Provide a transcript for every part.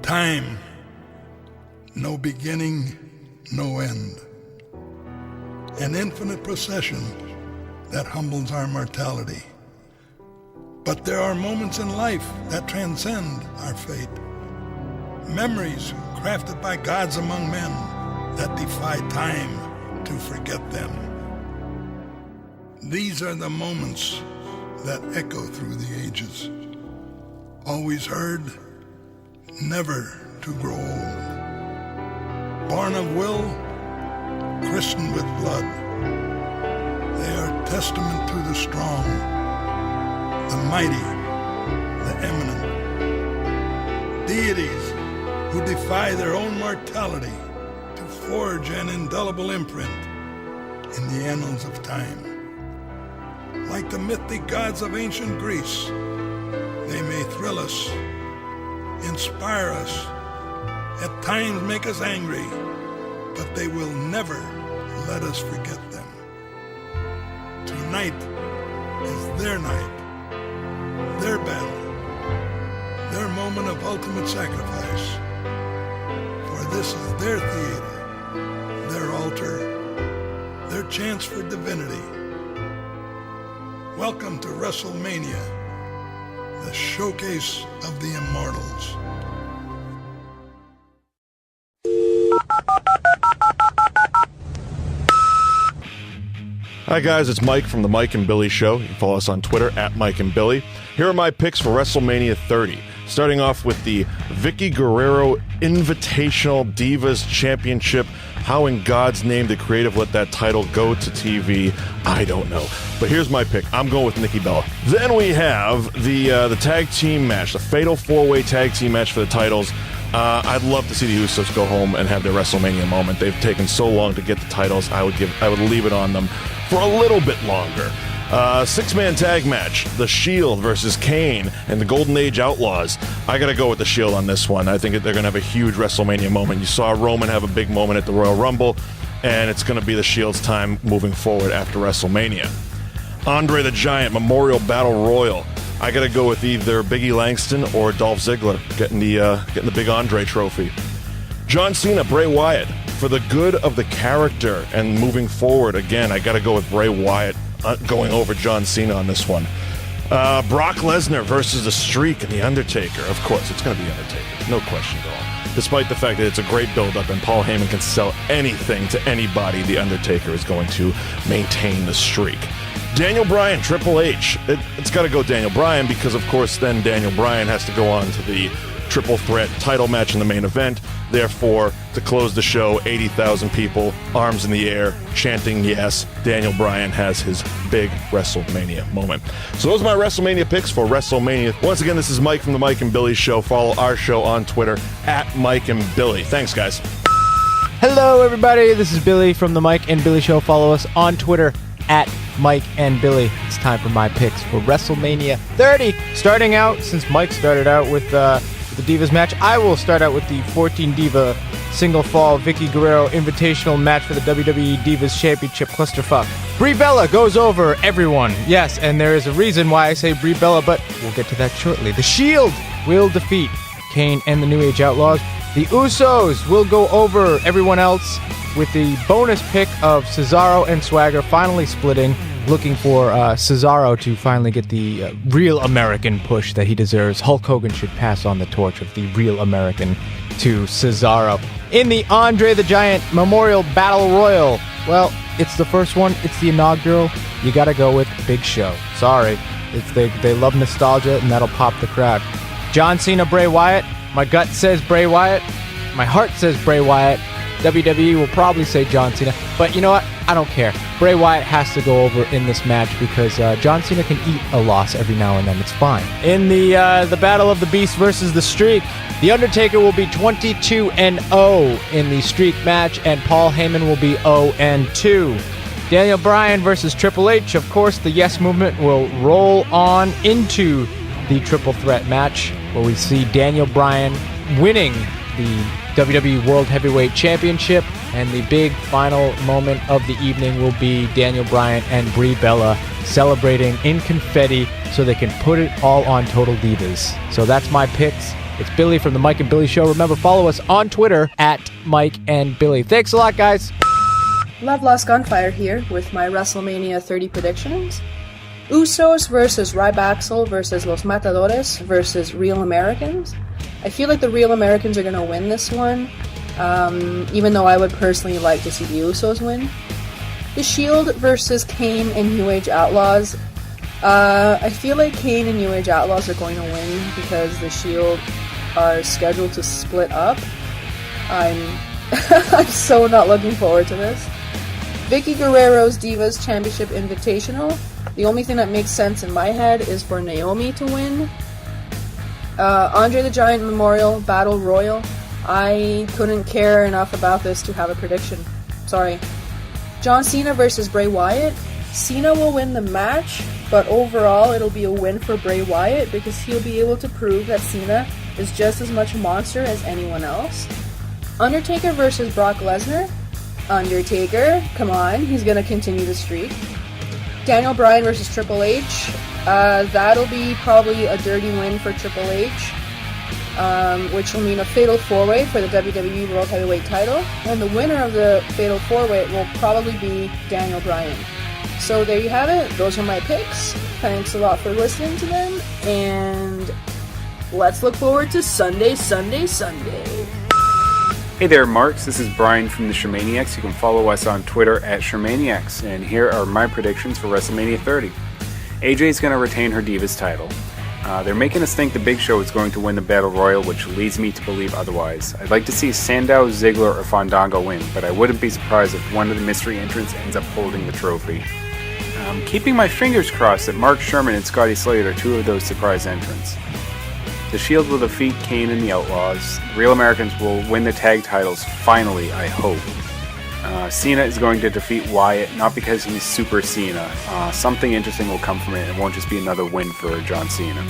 time, no beginning, no end. An infinite procession that humbles our mortality. But there are moments in life that transcend our fate. Memories crafted by gods among men that defy time to forget them. These are the moments that echo through the ages. Always heard, never to grow old. Born of will, christened with blood. They are testament to the strong, the mighty, the eminent. Deities who defy their own mortality to forge an indelible imprint in the annals of time. Like the mythic gods of ancient Greece, they may thrill us, inspire us, at times make us angry, but they will never let us forget them. Tonight is their night, their battle, their moment of ultimate sacrifice. For this is their theater, their altar, their chance for divinity. Welcome to WrestleMania, the showcase of the immortals. Hi guys, it's Mike from the Mike and Billy Show. You can follow us on Twitter at Mike and Billy. Here are my picks for WrestleMania 30. Starting off with the Vicky Guerrero Invitational Divas Championship. How in God's name did creative let that title go to TV? I don't know. But here's my pick. I'm going with Nikki Bella. Then we have the tag team match, the Fatal 4-Way Tag Team match for the titles. I'd love to see the Usos go home and have their WrestleMania moment. They've taken so long to get the titles. I would leave it on them for a little bit longer. Six-man tag match, The Shield versus Kane and the Golden Age Outlaws. I gotta go with The Shield on this one. I think they're gonna have a huge WrestleMania moment. You saw Roman have a big moment at the Royal Rumble, and it's gonna be The Shield's time moving forward after WrestleMania. Andre the Giant Memorial Battle Royal. I gotta go with either Biggie Langston or Dolph Ziggler getting the big Andre trophy. John Cena, Bray Wyatt. For the good of the character and moving forward, again, I gotta go with Bray Wyatt going over John Cena on this one. Brock Lesnar versus The Streak and The Undertaker. Of course, it's gonna be Undertaker. No question at all. Despite the fact that it's a great build-up and Paul Heyman can sell anything to anybody, The Undertaker is going to maintain the streak. Daniel Bryan, Triple H. It's got to go Daniel Bryan because, of course, then Daniel Bryan has to go on to the triple threat title match in the main event. Therefore, to close the show, 80,000 people, arms in the air, chanting yes. Daniel Bryan has his big WrestleMania moment. So those are my WrestleMania picks for WrestleMania. Once again, this is Mike from the Mike and Billy Show. Follow our show on Twitter at Mike and Billy. Thanks, guys. Hello, everybody. This is Billy from the Mike and Billy Show. Follow us on Twitter at Mike and Billy. It's time for my picks for WrestleMania 30. Starting out, since Mike started out with the Divas match, I will start out with the 14 Diva single fall Vicky Guerrero Invitational match for the WWE Divas Championship clusterfuck. Brie Bella goes over everyone. Yes, and there is a reason why I say Brie Bella, but we'll get to that shortly. The Shield will defeat Kane and the New Age Outlaws. The Usos will go over everyone else with the bonus pick of Cesaro and Swagger finally splitting, looking for Cesaro to finally get the real American push that he deserves. Hulk Hogan should pass on the torch of the real American to Cesaro. In the Andre the Giant Memorial Battle Royal, well, it's the first one, it's the inaugural. You gotta go with Big Show. Sorry, they love nostalgia, and that'll pop the crowd. John Cena, Bray Wyatt. My gut says Bray Wyatt. My heart says Bray Wyatt. WWE will probably say John Cena, but you know what? I don't care. Bray Wyatt has to go over in this match because John Cena can eat a loss every now and then. It's fine. In the Battle of the Beast versus the Streak, The Undertaker will be 22-0 in the Streak match, and Paul Heyman will be 0-2. Daniel Bryan versus Triple H. Of course, the Yes Movement will roll on into the Triple Threat match, where we see Daniel Bryan winning the WWE World Heavyweight Championship, and the big final moment of the evening will be Daniel Bryan and Brie Bella celebrating in confetti so they can put it all on Total Divas. So that's my picks It's Billy from the Mike and Billy Show. Remember, follow us on Twitter at Mike and Billy. Thanks a lot, guys. Love Lost Gunfire here with my WrestleMania 30 predictions. Usos versus Ryback versus Los Matadores versus Real Americans. I feel like the Real Americans are going to win this one, even though I would personally like to see the Usos win. The Shield versus Kane and New Age Outlaws. I feel like Kane and New Age Outlaws are going to win because the Shield are scheduled to split up. I'm so not looking forward to this. Vicky Guerrero's Divas Championship Invitational. The only thing that makes sense in my head is for Naomi to win. Andre the Giant Memorial Battle Royal. I couldn't care enough about this to have a prediction. Sorry. John Cena versus Bray Wyatt. Cena will win the match, but overall it'll be a win for Bray Wyatt because he'll be able to prove that Cena is just as much a monster as anyone else. Undertaker versus Brock Lesnar. Undertaker, come on, he's gonna continue the streak. Daniel Bryan versus Triple H. That'll be probably a dirty win for Triple H, which will mean a fatal 4-way for the WWE World Heavyweight title, and the winner of the fatal 4-way will probably be Daniel Bryan. So there you have it. Those are my picks. Thanks a lot for listening to them, and let's look forward to Sunday. Hey there, Marks. This is Brian from the Shermaniacs. You can follow us on Twitter at Shermaniacs, and here are my predictions for WrestleMania 30. AJ is going to retain her Divas title. They're making us think the Big Show is going to win the Battle Royal, which leads me to believe otherwise. I'd like to see Sandow, Ziggler, or Fandango win, but I wouldn't be surprised if one of the mystery entrants ends up holding the trophy. I'm keeping my fingers crossed that Mark Sherman and Scotty Slade are two of those surprise entrants. The Shield will defeat Kane and the Outlaws. Real Americans will win the tag titles, finally, I hope. Cena is going to defeat Wyatt, not because he's Super Cena. Something interesting will come from it. It won't just be another win for John Cena.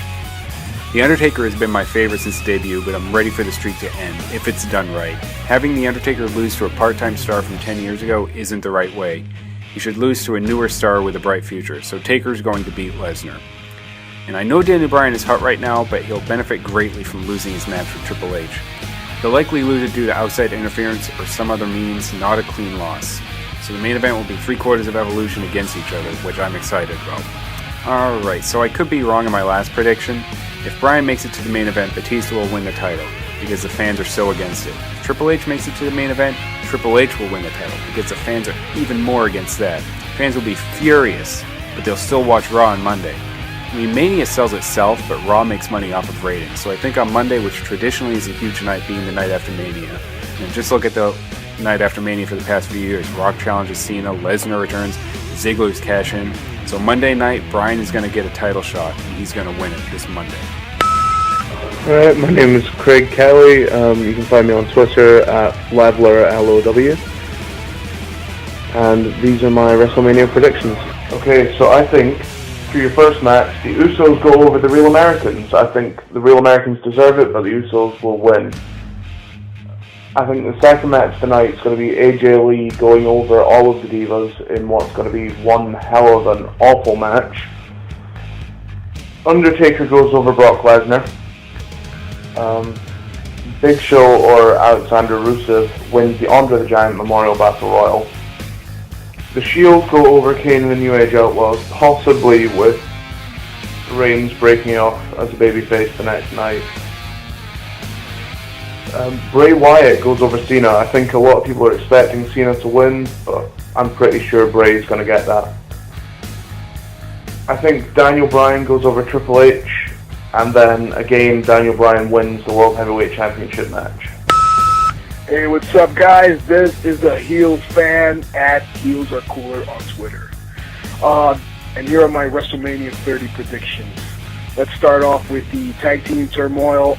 The Undertaker has been my favorite since debut, but I'm ready for the streak to end, if it's done right. Having The Undertaker lose to a part-time star from 10 years ago isn't the right way. He should lose to a newer star with a bright future, so Taker's going to beat Lesnar. And I know Daniel Bryan is hot right now, but he'll benefit greatly from losing his match with Triple H. He'll likely lose it due to outside interference or some other means, not a clean loss. So the main event will be 3/4 of Evolution against each other, which I'm excited about. Alright, so I could be wrong in my last prediction. If Bryan makes it to the main event, Batista will win the title, because the fans are so against it. If Triple H makes it to the main event, Triple H will win the title, because the fans are even more against that. Fans will be furious, but they'll still watch Raw on Monday. I mean, Mania sells itself, but Raw makes money off of ratings. So I think on Monday, which traditionally is a huge night, being the night after Mania, and just look at the night after Mania for the past few years. Rock challenges Cena, Lesnar returns, Ziggler's cash in. So Monday night, Bryan is going to get a title shot, and he's going to win it this Monday. Alright, my name is Craig Kelly. You can find me on Twitter at LavlerLOW. And these are my WrestleMania predictions. Okay, so I think for your first match, the Usos go over the Real Americans. I think the Real Americans deserve it, but the Usos will win. I think the second match tonight is going to be AJ Lee going over all of the Divas in what's going to be one hell of an awful match. Undertaker goes over Brock Lesnar. Big Show or Alexander Rusev wins the Andre the Giant Memorial Battle Royal. The Shield go over Kane and the New Age Outlaws, possibly with Reigns breaking off as a babyface the next night. Bray Wyatt goes over Cena. I think a lot of people are expecting Cena to win, but I'm pretty sure Bray's going to get that. I think Daniel Bryan goes over Triple H, and then again Daniel Bryan wins the World Heavyweight Championship match. Hey, what's up, guys? This is the Heels fan at Heels Are Cooler on Twitter. And here are my WrestleMania 30 predictions. Let's start off with the tag team turmoil.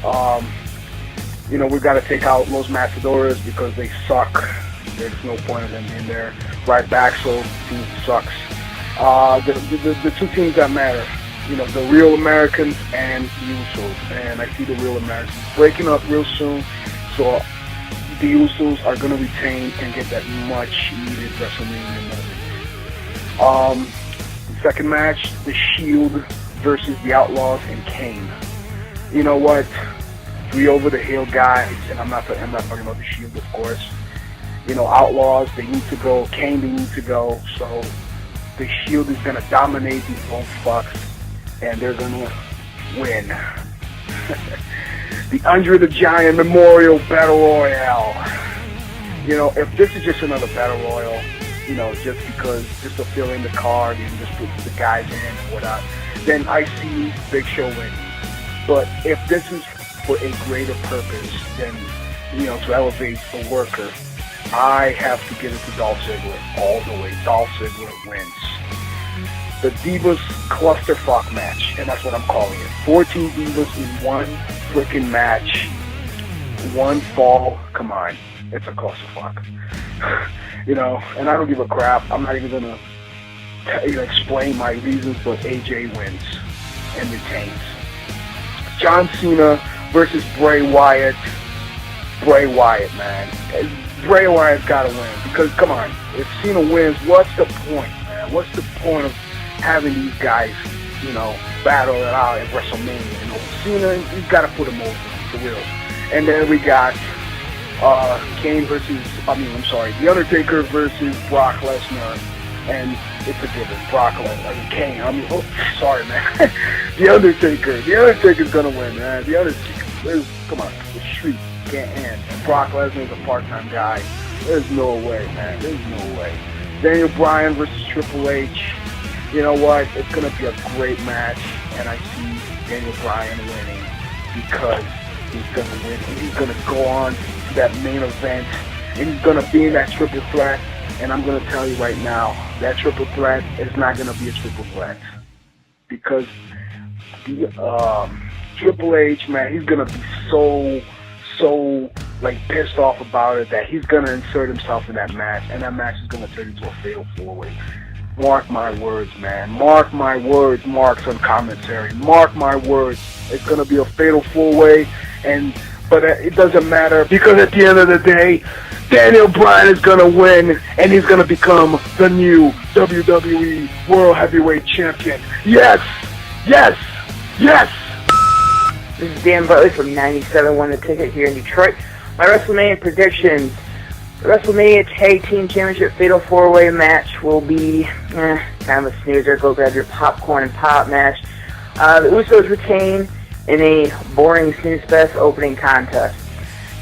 We've got to take out Los Matadores because they suck. There's no point in them in there. Right back, so team sucks. The two teams that matter, the Real Americans and the Usos. And I see the Real Americans breaking up real soon, so the Usos are going to retain and get that much-needed WrestleMania moment. Second match, The Shield versus the Outlaws and Kane. You know what? 3 over-the-hill guys, and I'm not talking about the Shield, of course. You know, Outlaws, they need to go. Kane, they need to go. So the Shield is going to dominate these old fucks, and they're going to win. The Andre the Giant Memorial Battle Royale. You know, if this is just another Battle Royal, you know, just to fill in the card and just put the guys in and whatnot, then I see Big Show winning. But if this is for a greater purpose, then, you know, to elevate the worker, I have to give it to Dolph Ziggler all the way. Dolph Ziggler wins. The Divas clusterfuck match, and that's what I'm calling it. 14 Divas in one freaking match. One fall. Come on. It's a clusterfuck. You know, and I don't give a crap. I'm not even going to explain my reasons, but AJ wins and retains. John Cena versus Bray Wyatt. Bray Wyatt, man. Bray Wyatt's got to win. Because, come on, if Cena wins, what's the point, man? What's the point of having these guys, you know, battle it out at WrestleMania? You know, Cena, you've got to put him over, for real. And then we got The Undertaker versus Brock Lesnar. And it's a given. Kane. Sorry, man. The Undertaker's gonna win, man. The Undertaker, come on, the street can't end. And Brock Lesnar's a part-time guy. There's no way, man. There's no way. Daniel Bryan versus Triple H. You know what? It's gonna be a great match, and I see Daniel Bryan winning because he's gonna win. And he's gonna go on to that main event, and he's gonna be in that triple threat. And I'm going to tell you right now, that triple threat is not going to be a triple threat. Because the Triple H, man, he's going to be so pissed off about it that he's going to insert himself in that match. And that match is going to turn into a fatal 4-way. Mark my words, man. Mark my words, Mark's on commentary. Mark my words. It's going to be a fatal 4-way. But it doesn't matter, because at the end of the day, Daniel Bryan is going to win, and he's going to become the new WWE World Heavyweight Champion. Yes! Yes! Yes! This is Dan Butler from 97 Won the Ticket here in Detroit. My WrestleMania predictions. The WrestleMania Tag Team Championship Fatal 4-Way match will be kind of a snoozer. Go grab your popcorn and pop match. The Usos retain in a boring snooze fest opening contest.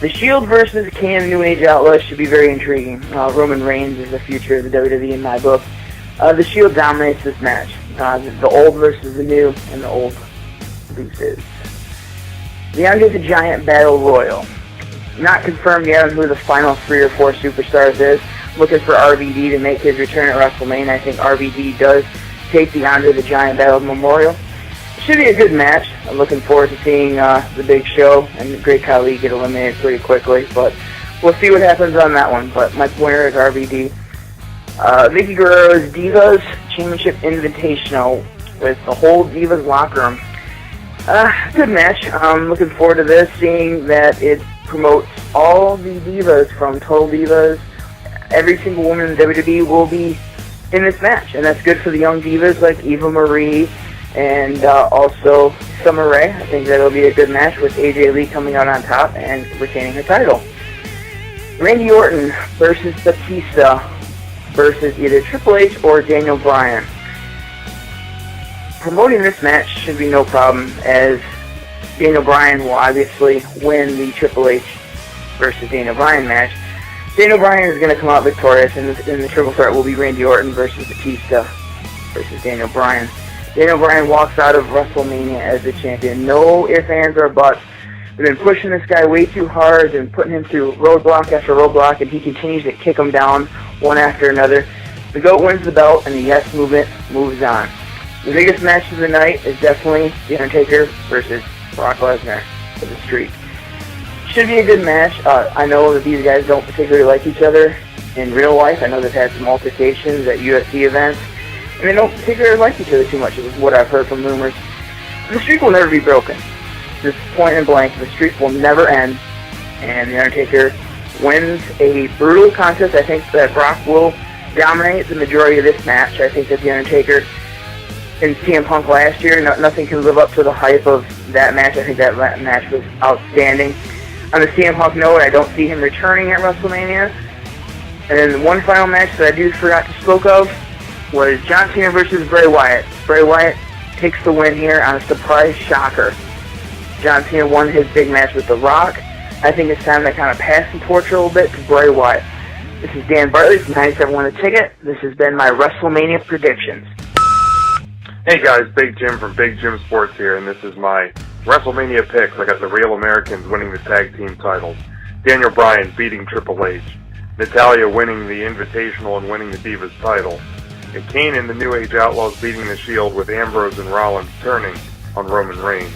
The Shield versus Kane and New Age Outlaws should be very intriguing. Roman Reigns is the future of the WWE in my book. The Shield dominates this match. The old versus the new, and the old loses. The Andre the Giant Battle Royal. Not confirmed yet on who the final 3 or 4 superstars is. Looking for RVD to make his return at WrestleMania. I think RVD does take the Andre the Giant Battle Memorial. Should be a good match. I'm looking forward to seeing the Big Show and the Great Khali get eliminated pretty quickly, but we'll see what happens on that one. But my winner is RVD. Vicky Guerrero's Divas Championship Invitational with the whole Divas locker room. Good match. I'm looking forward to this, seeing that it promotes all the Divas from Total Divas. Every single woman in WWE will be in this match, and that's good for the young Divas like Eva Marie and also Summer Rae. I think that'll be a good match with AJ Lee coming out on top and retaining her title. Randy Orton versus Batista versus either Triple H or Daniel Bryan. Promoting this match should be no problem, as Daniel Bryan will obviously win the Triple H versus Daniel Bryan match. Daniel Bryan is going to come out victorious, and the triple threat will be Randy Orton versus Batista versus Daniel Bryan. Daniel Bryan walks out of WrestleMania as the champion. No ifs, ands, or buts. They've been pushing this guy way too hard and putting him through roadblock after roadblock, and he continues to kick him down one after another. The GOAT wins the belt, and the Yes Movement moves on. The biggest match of the night is definitely The Undertaker versus Brock Lesnar for the streak. Should be a good match. I know that these guys don't particularly like each other in real life. I know they've had some altercations at UFC events, and they don't particularly like each other too much, is what I've heard from rumors. The streak will never be broken. Just point and blank, the streak will never end, and The Undertaker wins a brutal contest. I think that Brock will dominate the majority of this match. I think that The Undertaker in CM Punk last year. Nothing can live up to the hype of that match. I think that match was outstanding. On the CM Punk note, I don't see him returning at WrestleMania. And then the one final match that I do forgot to spoke of was John Cena versus Bray Wyatt. Bray Wyatt takes the win here on a surprise shocker. John Cena won his big match with The Rock. I think it's time to kind of pass the torch a little bit to Bray Wyatt. This is Dan Bartley from 97 a Ticket. This has been my WrestleMania predictions. Hey guys, Big Jim from Big Jim Sports here, and this is my WrestleMania picks. I got the Real Americans winning the tag team titles, Daniel Bryan beating Triple H, Natalya winning the Invitational and winning the Divas title, and Kane and the New Age Outlaws beating the Shield with Ambrose and Rollins turning on Roman Reigns,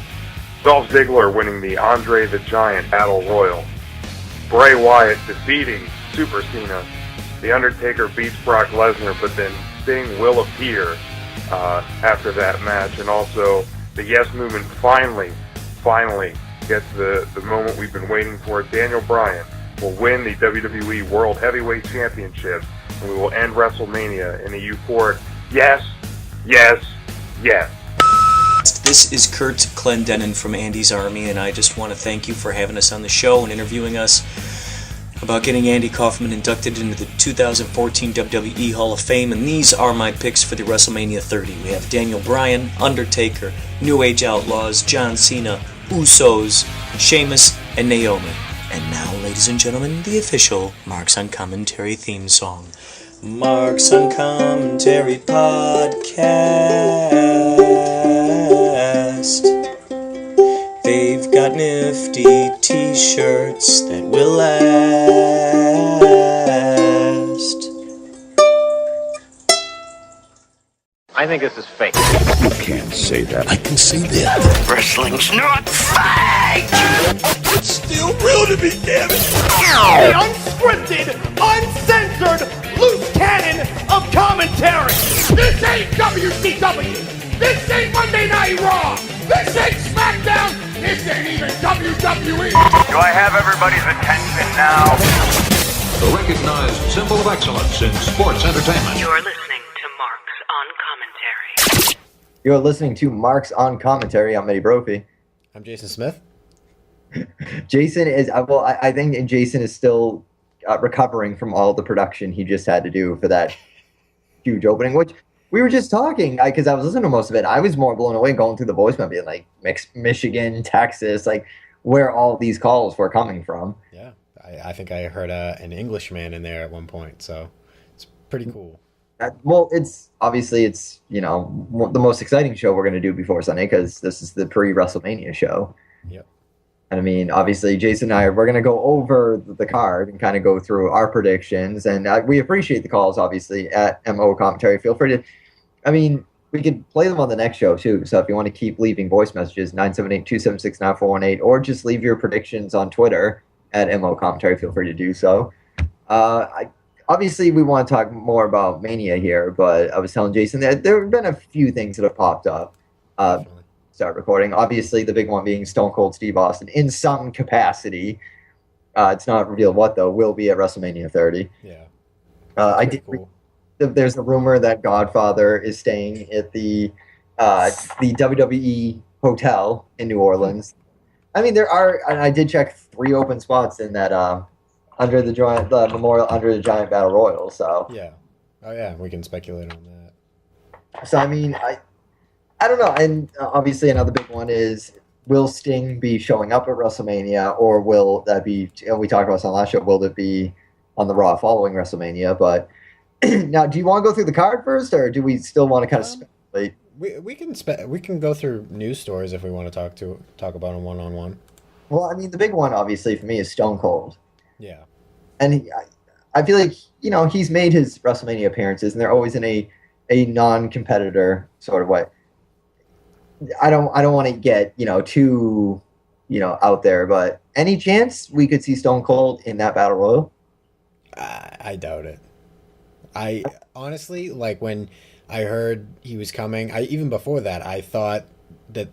Dolph Ziggler winning the Andre the Giant Battle Royal, Bray Wyatt defeating Super Cena, The Undertaker beats Brock Lesnar, but then Sting will appear after that match, and also the Yes Movement finally gets the moment we've been waiting for. Daniel Bryan will win the WWE World Heavyweight Championship, and we will end WrestleMania in a euphoric yes, yes, yes. This is Kurt Clendenin from Andy's Army, and I just want to thank you for having us on the show and interviewing us about getting Andy Kaufman inducted into the 2014 WWE Hall of Fame, and these are my picks for the WrestleMania 30. We have Daniel Bryan, Undertaker, New Age Outlaws, John Cena, Usos, Sheamus, and Naomi. And now, ladies and gentlemen, the official Marks on Commentary theme song. Marks on Commentary Podcast. They've got nifty t-shirts that will last. I think this is fake. You can't say that. I can say that. Wrestling's not fake! It's still real to me, damn it! The unscripted, uncensored, loose cannon of commentary! This ain't WCW! This ain't Monday Night Raw! This ain't SmackDown! This ain't even WWE! Do I have everybody's attention now? The recognized symbol of excellence in sports entertainment. You're listening to Marks on Commentary. You're listening to Marks on Commentary. I'm Eddie Brophy. I'm Jason Smith. Jason is, well, I think Jason is still recovering from all the production he just had to do for that huge opening, which we were just talking, because I was listening to most of it. I was more blown away going through the voicemail, being like, Michigan, Texas, like where all these calls were coming from. Yeah, I think I heard an Englishman in there at one point, so it's pretty cool. Well, it's obviously the most exciting show we're going to do before Sunday, because this is the pre-WrestleMania show. Yep. And I mean, obviously, Jason and I, we're going to go over the card and kind of go through our predictions. And we appreciate the calls, obviously, at MO Commentary. Feel free to, we could play them on the next show, too. So if you want to keep leaving voice messages, 978-276-9418, or just leave your predictions on Twitter at MO Commentary, feel free to do so. Obviously, we want to talk more about Mania here, but I was telling Jason that there have been a few things that have popped up. Start recording. Obviously, the big one being Stone Cold Steve Austin in some capacity. It's not revealed what, though, will be at WrestleMania 30. Yeah. Cool. There's a rumor that Godfather is staying at the WWE hotel in New Orleans. I mean, there are, and I did check 3 open spots in that the Memorial Under the Giant Battle Royal. So yeah. Oh yeah, we can speculate on that. So I mean, I don't know. And obviously another big one is, will Sting be showing up at WrestleMania, or will that be, and we talked about this on the last show, will it be on the Raw following WrestleMania? But now, do you want to go through the card first, or do we still want to kind of speculate? We can go through news stories if we want to talk about them one-on-one. Well, I mean, the big one, obviously, for me is Stone Cold. Yeah. And I feel like, he's made his WrestleMania appearances, and they're always in a non-competitor sort of way. I don't want to get, too, out there, but any chance we could see Stone Cold in that Battle Royal? I doubt it. I honestly, like, when I heard he was coming, even before that, I thought that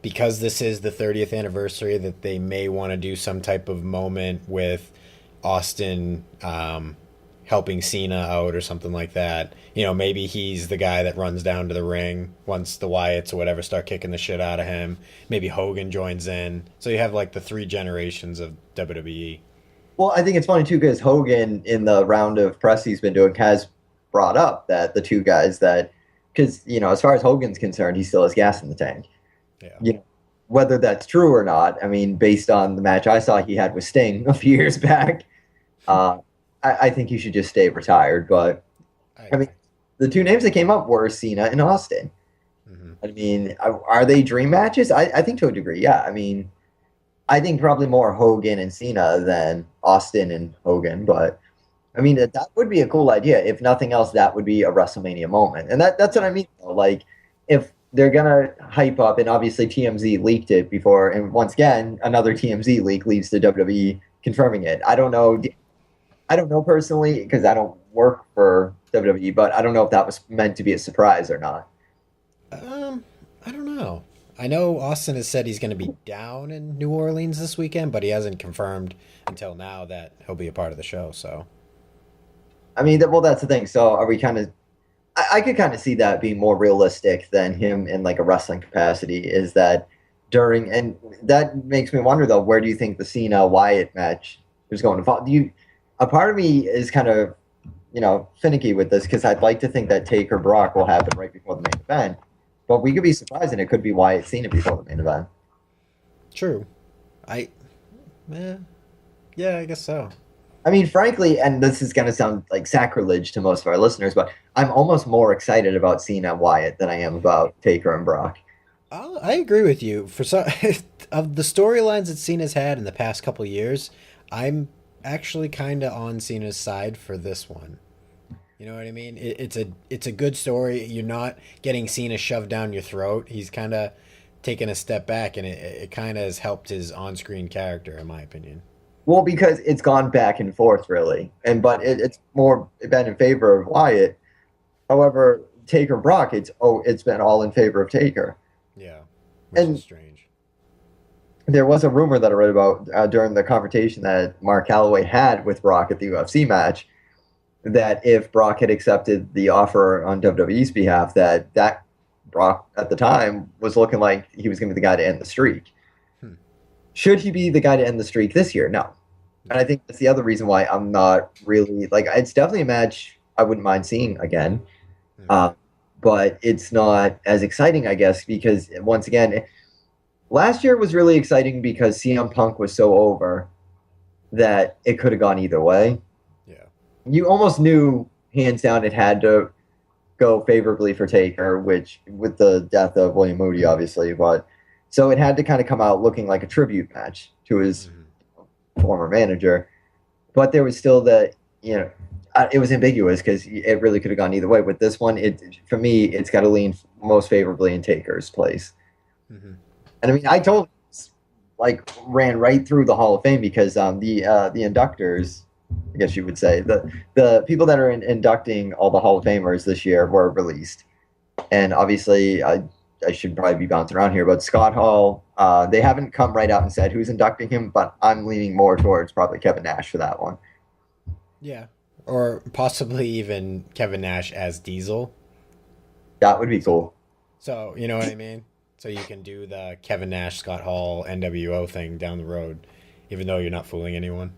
because this is the 30th anniversary, that they may want to do some type of moment with Austin helping Cena out or something like that. You know, maybe he's the guy that runs down to the ring once the Wyatts or whatever start kicking the shit out of him. Maybe Hogan joins in. So you have like the 3 generations of WWE. Well, I think it's funny too because Hogan, in the round of press he's been doing, has brought up that the 2 guys that, because as far as Hogan's concerned, he still has gas in the tank. Yeah. Whether that's true or not, I mean, based on the match I saw he had with Sting a few years back, I think he should just stay retired. But I mean, the 2 names that came up were Cena and Austin. Mm-hmm. I mean, are they dream matches? I think to a degree, yeah. I mean, I think probably more Hogan and Cena than Austin and Hogan. But I mean, that would be a cool idea. If nothing else, that would be a WrestleMania moment. And that's what I mean. Like, if they're going to hype up, and obviously TMZ leaked it before, and once again, another TMZ leak leads to WWE confirming it. I don't know personally, because I don't work for WWE, but I don't know if that was meant to be a surprise or not. I don't know. I know Austin has said he's going to be down in New Orleans this weekend, but he hasn't confirmed until now that he'll be a part of the show, so. I mean, well, that's the thing. So are we kind of... I could kind of see that being more realistic than him in like a wrestling capacity, is that during... And that makes me wonder, though, where do you think the Cena-Wyatt match is going to fall? A part of me is kind of, finicky with this, because I'd like to think that Taker Brock will happen right before the main event. But we could be surprised, and it could be Wyatt Cena before the main event. True. Yeah, I guess so. I mean, frankly, and this is going to sound like sacrilege to most of our listeners, but I'm almost more excited about Cena and Wyatt than I am about Taker and Brock. I agree with you. For some of the storylines that Cena's had in the past couple of years, I'm actually kind of on Cena's side for this one. You know what I mean? It's a good story. You're not getting Cena shoved down your throat. He's kind of taken a step back, and it kind of has helped his on-screen character, in my opinion. Well, because it's gone back and forth, really. But it's more been in favor of Wyatt. However, Taker and Brock, it's been all in favor of Taker. Yeah, which is strange. There was a rumor that I read about during the confrontation that Mark Calloway had with Brock at the UFC match, that if Brock had accepted the offer on WWE's behalf, that Brock at the time was looking like he was going to be the guy to end the streak. Should he be the guy to end the streak this year? No. And I think that's the other reason why I'm not really, it's definitely a match I wouldn't mind seeing again. But it's not as exciting, I guess, because once again, last year was really exciting because CM Punk was so over that it could have gone either way. Yeah. You almost knew, hands down, it had to go favorably for Taker, which with the death of William Moody, obviously, but so it had to kind of come out looking like a tribute match to his former manager. But there was still it was ambiguous because it really could have gone either way. With this one, for me, it's got to lean most favorably in Taker's place. Mm-hmm. And I mean, I told ran right through the Hall of Fame because the inductors, I guess you would say, the people that are inducting all the Hall of Famers this year were released. And obviously, I should probably be bouncing around here, but Scott Hall, they haven't come right out and said who's inducting him, but I'm leaning more towards probably Kevin Nash for that one. Yeah. Or possibly even Kevin Nash as Diesel. That would be cool. So, you know what I mean? So you can do the Kevin Nash, Scott Hall, NWO thing down the road, even though you're not fooling anyone.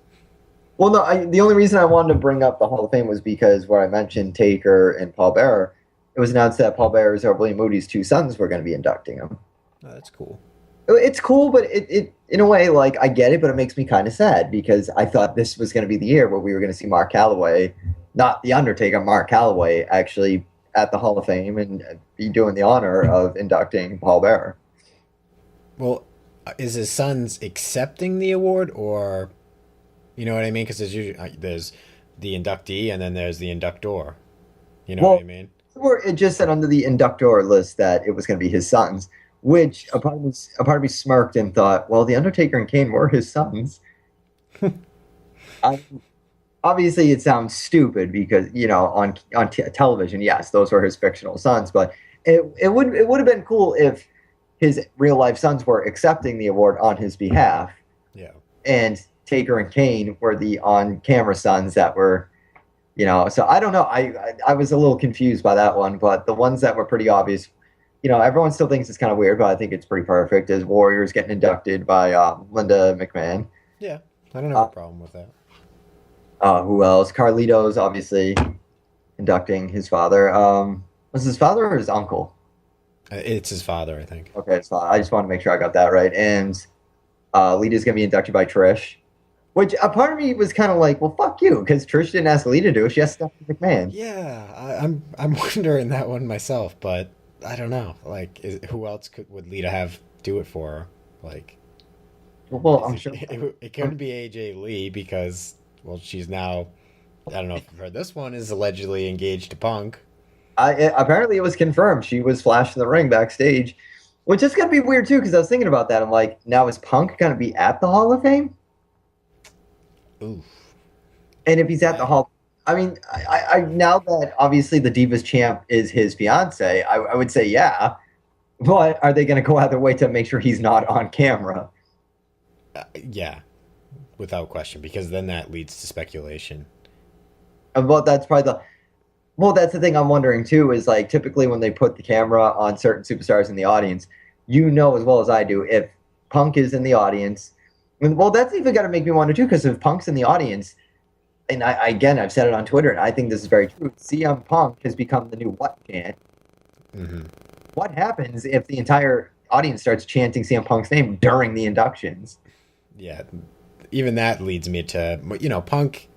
Well, no, the only reason I wanted to bring up the Hall of Fame was because where I mentioned Taker and Paul Bearer, it was announced that Paul Bearer's or William Moody's 2 sons were going to be inducting him. Oh, that's cool. It's cool, but it in a way, I get it, but it makes me kind of sad because I thought this was going to be the year where we were going to see Mark Calloway, not The Undertaker, Mark Calloway, actually at the Hall of Fame and be doing the honor of inducting Paul Bearer. Well, is his sons accepting the award, or, you know what I mean? Because there's the inductee and then there's the inductor. You know what I mean? It just said under the inductor list that it was going to be his sons, which a part of me smirked and thought, well, The Undertaker and Kane were his sons. Obviously, it sounds stupid because, on television, yes, those were his fictional sons, but it would have been cool if his real-life sons were accepting the award on his behalf. Yeah. And Taker and Kane were the on-camera sons that were, So I don't know. I was a little confused by that one, but the ones that were pretty obvious, everyone still thinks it's kind of weird, but I think it's pretty perfect. Is Warriors getting inducted by Linda McMahon? Yeah, I don't have a problem with that. Who else? Carlito's obviously inducting his father. Was his father or his uncle? It's his father, I think. Okay, it's fine. I just want to make sure I got that right. And Lita's gonna be inducted by Trish. Which a part of me was kind of like, well, fuck you, because Trish didn't ask Lita to do it. She asked Stephanie McMahon. Yeah, I'm wondering that one myself, but I don't know. Like, who else would Lita have do it for her? Like, well, I'm sure it couldn't be AJ Lee because, well, she's now. I don't know if you've heard this one is allegedly engaged to Punk. Apparently, it was confirmed. She was flashed in the ring backstage, which is gonna be weird too. Because I was thinking about that. I'm like, now is Punk gonna be at the Hall of Fame? Oof. And if he's at the Hall, I mean, I now that obviously the Divas champ is his fiance, I would say yeah. But are they going to go out of their way to make sure he's not on camera? Yeah, without question, because then that leads to speculation. Well, that's probably that's the thing I'm wondering too. Is like typically when they put the camera on certain superstars in the audience, as well as I do, if Punk is in the audience. Well, that's even got to make me wonder too, because if Punk's in the audience, and I've said it on Twitter, and I think this is very true. CM Punk has become the new what chant. Mm-hmm. What happens if the entire audience starts chanting CM Punk's name during the inductions? Yeah, even that leads me to Punk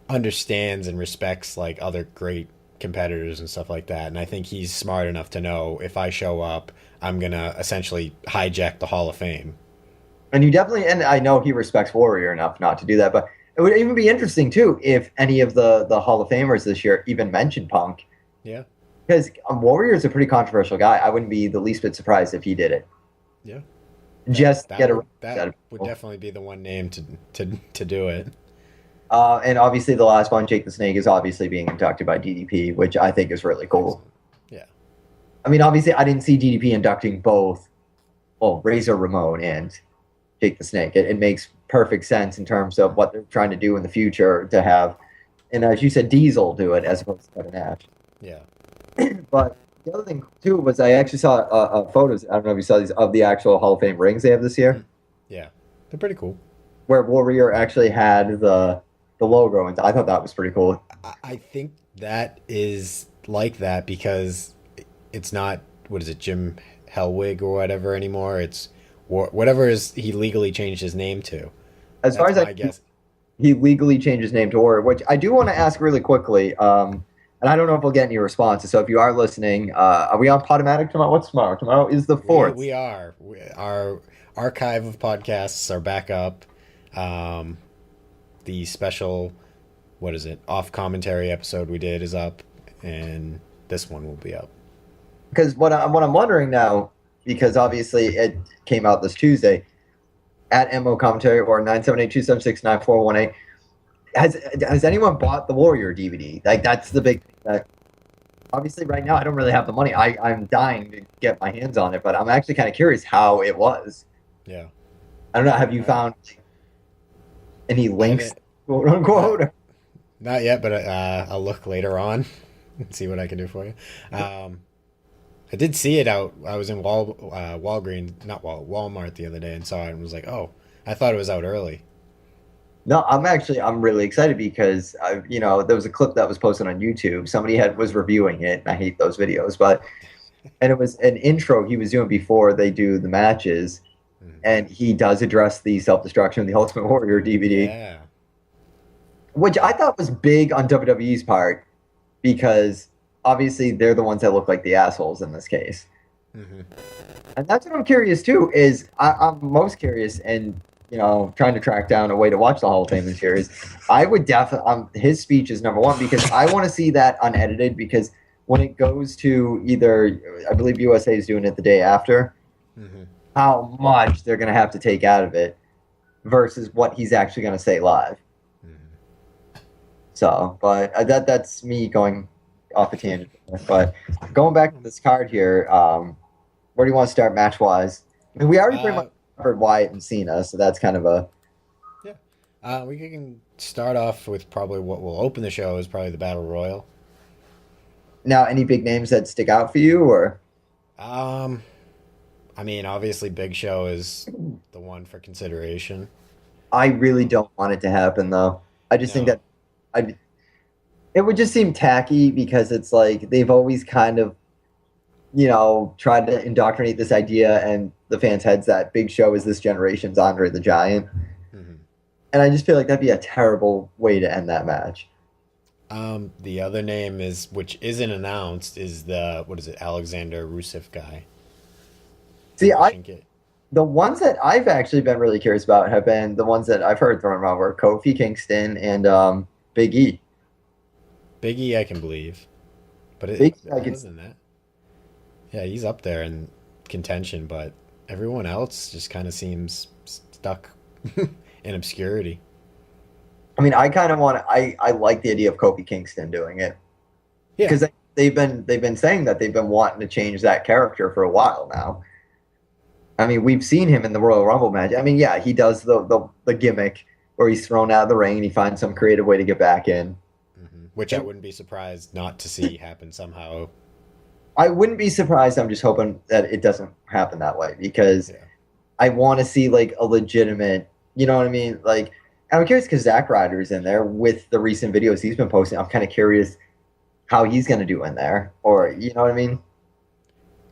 understands and respects like other great competitors and stuff like that, and I think he's smart enough to know if I show up, I'm gonna essentially hijack the Hall of Fame. And and I know he respects Warrior enough not to do that, but it would even be interesting too if any of the Hall of Famers this year even mentioned Punk. Yeah. Because Warrior is a pretty controversial guy. I wouldn't be the least bit surprised if he did it. Yeah. That would definitely be the one name to do it. And obviously the last one, Jake the Snake, is obviously being inducted by DDP, which I think is really cool. Yeah. I mean, obviously I didn't see DDP inducting both, Razor Ramon and Jake the Snake. It makes perfect sense in terms of what they're trying to do in the future to have, and as you said, Diesel do it as opposed to Kevin Nash. Yeah. But the other thing too was I actually saw photos. I don't know if you saw these of the actual Hall of Fame rings they have this year. Yeah, they're pretty cool. Where Warrior actually had the logo, and I thought that was pretty cool. I think that is like that because it's not Jim Hellwig or whatever anymore. It's whatever he legally changed his name to. As far as I guess, he legally changed his name to Warrior, which I do want to ask really quickly. And I don't know if we'll get any responses. So if you are listening, are we on Podomatic tomorrow? What's tomorrow? Tomorrow is the 4th. We are. Our archive of podcasts are back up. The special, off commentary episode we did is up, and this one will be up. Because what I'm wondering now, because obviously it came out this Tuesday, at MO Commentary or 978-276-9418, has anyone bought the Warrior DVD? Like, that's the big thing. That obviously right now I don't really have the money. I'm dying to get my hands on it, but I'm actually kind of curious how it was. Yeah. I don't know. Have you found any links, quote unquote? Not yet, but I'll look later on and see what I can do for you. I did see it out. I was in Walgreens, not Walmart the other day and saw it and was like, oh, I thought it was out early. No, I'm really excited because there was a clip that was posted on YouTube. Somebody was reviewing it, and I hate those videos, and it was an intro he was doing before they do the matches, and he does address the self-destruction of the Ultimate Warrior DVD. Yeah. Which I thought was big on WWE's part because obviously they're the ones that look like the assholes in this case. Mm-hmm. And that's what I'm curious too, is I'm most curious and trying to track down a way to watch the Hall of Fame this year is I would definitely, his speech is number one because I want to see that unedited because when it goes to either, I believe USA is doing it the day after, how much they're going to have to take out of it versus what he's actually going to say live. So, but that's me going off a tangent. But going back to this card here, where do you want to start match-wise? I mean, we already pretty much covered Wyatt and Cena, so that's kind of a... We can start off with probably what will open the show is probably the Battle Royal. Now, any big names that stick out for you, or? I mean, obviously, Big Show is the one for consideration. I really don't want it to happen, though. I just think that it would just seem tacky because it's like they've always kind of, tried to indoctrinate this idea and the fans' heads that Big Show is this generation's Andre the Giant. Mm-hmm. And I just feel like that'd be a terrible way to end that match. The other name which isn't announced, is Alexander Rusev guy. See, the ones that I've actually been really curious about have been the ones that I've heard thrown around were Kofi Kingston and Big E. Big E, I can believe, but isn't that? Yeah, he's up there in contention, but everyone else just kind of seems stuck in obscurity. I mean, I kind of I like the idea of Kofi Kingston doing it, because they've been saying that they've been wanting to change that character for a while now. I mean, we've seen him in the Royal Rumble match. I mean, yeah, he does the gimmick where he's thrown out of the ring and he finds some creative way to get back in. Mm-hmm. Which I wouldn't be surprised not to see happen somehow. I wouldn't be surprised. I'm just hoping that it doesn't happen that way, because I want to see like a legitimate, you know what I mean? Like, I'm curious because Zack Ryder's in there with the recent videos he's been posting. I'm kind of curious how he's going to do in there, or you know what I mean?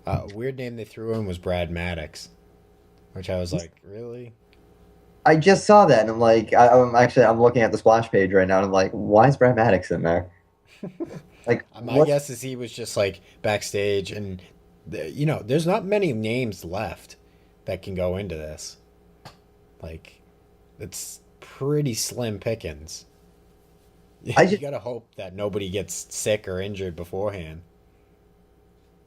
A weird name they threw in was Brad Maddox, which I was like, really? I just saw that, and I'm like, I'm looking at the splash page right now, and I'm like, why is Brad Maddox in there? Like, my guess is he was just like backstage, and there's not many names left that can go into this. Like, it's pretty slim pickings. You gotta hope that nobody gets sick or injured beforehand.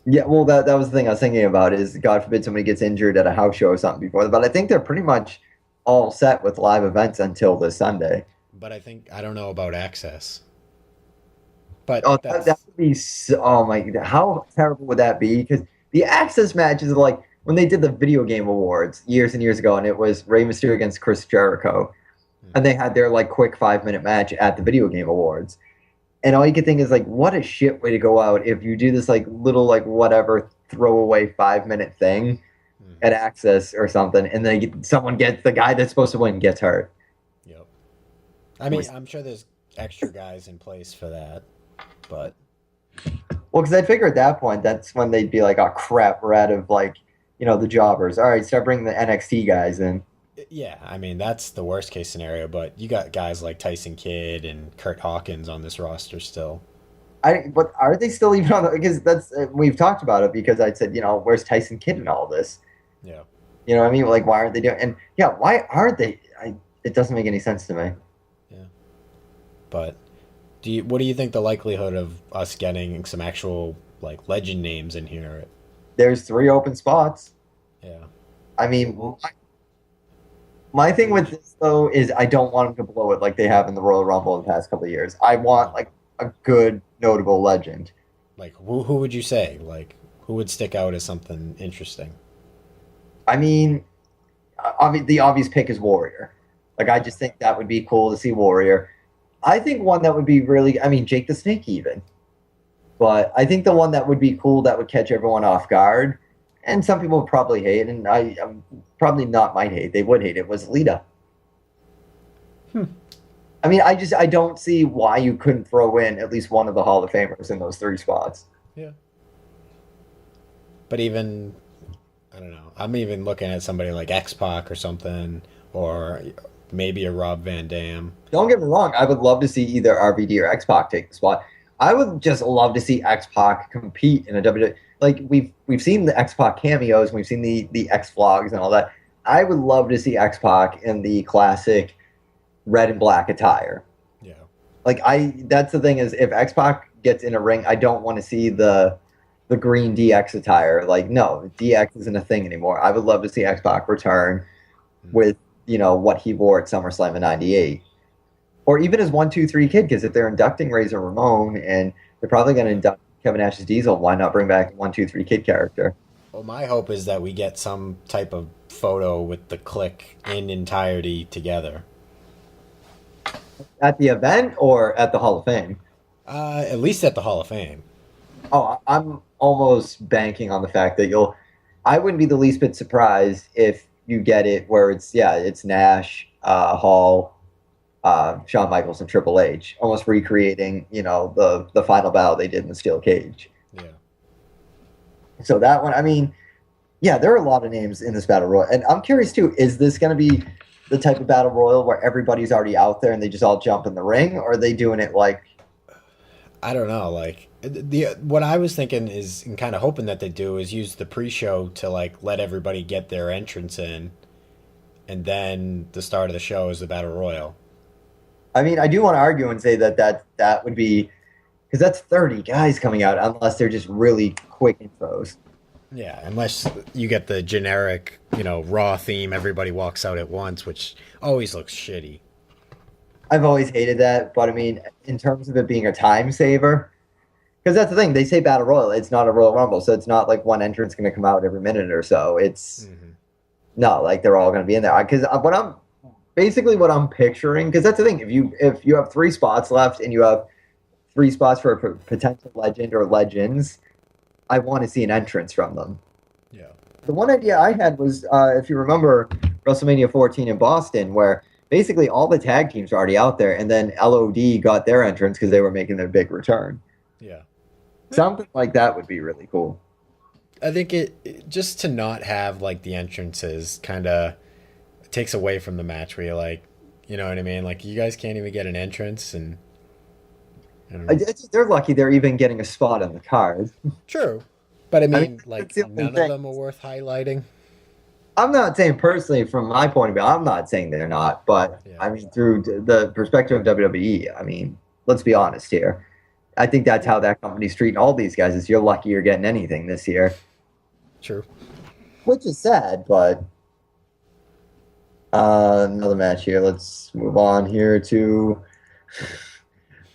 Yeah, well, that was the thing I was thinking about is, God forbid somebody gets injured at a house show or something before. But I think they're pretty much all set with live events until this Sunday. But I don't know about Access. But that would be oh my God, how terrible would that be? Because the Access matches, like when they did the video game awards years and years ago, and it was Rey Mysterio against Chris Jericho, and they had their like quick 5-minute match at the video game awards. And all you can think is like, what a shit way to go out if you do this like little like whatever throwaway 5-minute thing at Access or something, and then the guy that's supposed to win gets hurt. Yep. I mean, I'm sure there's extra guys in place for that, but well, because I figure at that point that's when they'd be like, oh crap, we're out of like the jobbers. All right, start bringing the NXT guys in. Yeah, I mean, that's the worst case scenario, but you got guys like Tyson Kidd and Kurt Hawkins on this roster still. But are they still even on? Because we've talked about it, because I said, where's Tyson Kidd in all this? Yeah. You know what I mean? Like, why aren't they doing? And yeah, why aren't they? It doesn't make any sense to me. Yeah. But what do you think the likelihood of us getting some actual like legend names in here? There's 3 open spots. Yeah. I mean, my thing with this though is I don't want them to blow it like they have in the Royal Rumble in the past couple of years. I want like a good notable legend. Like who would you say? Like who would stick out as something interesting? I mean, the obvious pick is Warrior. Like, I just think that would be cool to see Warrior. I think one that would be really, Jake the Snake even. But I think the one that would be cool that would catch everyone off guard, and some people would probably hate, and I probably not might hate, they would hate it, was Lita. I mean, I don't see why you couldn't throw in at least one of the Hall of Famers in those 3 spots. Yeah. But even, I don't know, I'm even looking at somebody like X-Pac or something, or maybe a Rob Van Dam. Don't get me wrong, I would love to see either RVD or X-Pac take the spot. I would just love to see X-Pac compete in a WWE. Like, we've seen the X-Pac cameos, and we've seen the X-Vlogs and all that. I would love to see X-Pac in the classic red and black attire. Yeah. Like, that's the thing is, if X-Pac gets in a ring, I don't want to see the green DX attire. Like, no, DX isn't a thing anymore. I would love to see X-Pac return with, what he wore at SummerSlam in 98. Or even as 1-2-3 Kid, because if they're inducting Razor Ramon and they're probably going to induct Kevin Nash's Diesel, why not bring back 1-2-3 Kid character? Well, my hope is that we get some type of photo with the Clique in entirety together. At the event or at the Hall of Fame? At least at the Hall of Fame. Oh, I'm almost banking on the fact that you'll. I wouldn't be the least bit surprised if you get it where it's Nash, Hall, Shawn Michaels, and Triple H, almost recreating the final battle they did in the steel cage. Yeah. So that one, I mean, yeah, there are a lot of names in this battle royal, and I'm curious too. Is this going to be the type of battle royal where everybody's already out there and they just all jump in the ring, or are they doing it like? I don't know. Like what I was thinking is, and kind of hoping that they do, is use the pre-show to like let everybody get their entrance in, and then the start of the show is the battle royal. I mean, I do want to argue and say that would be, because that's 30 guys coming out, unless they're just really quick intros. Yeah, unless you get the generic, Raw theme, everybody walks out at once, which always looks shitty. I've always hated that, but I mean, in terms of it being a time saver, because that's the thing, they say Battle Royal, it's not a Royal Rumble, so it's not like one entrant's going to come out every minute or so. It's not like they're all going to be in there. Because what I'm picturing, because that's the thing, if you have 3 spots left and you have 3 spots for a potential legend or legends, I want to see an entrance from them. Yeah. The one idea I had was, if you remember WrestleMania 14 in Boston, where basically all the tag teams are already out there, and then LOD got their entrance because they were making their big return. Yeah. Something like that would be really cool. I think it just to not have like the entrances kind of takes away from the match where you're like, you know what I mean? Like you guys can't even get an entrance, and I don't know. They're lucky they're even getting a spot on the card. True. But I mean like none of thing. them are worth highlighting. I'm not saying personally from my point of view, I'm not saying they're not, but I mean, through the perspective of WWE, I mean, let's be honest here. I think that's how that company's treating all these guys is you're lucky you're getting anything this year. True. Which is sad, but another match here. Let's move on here to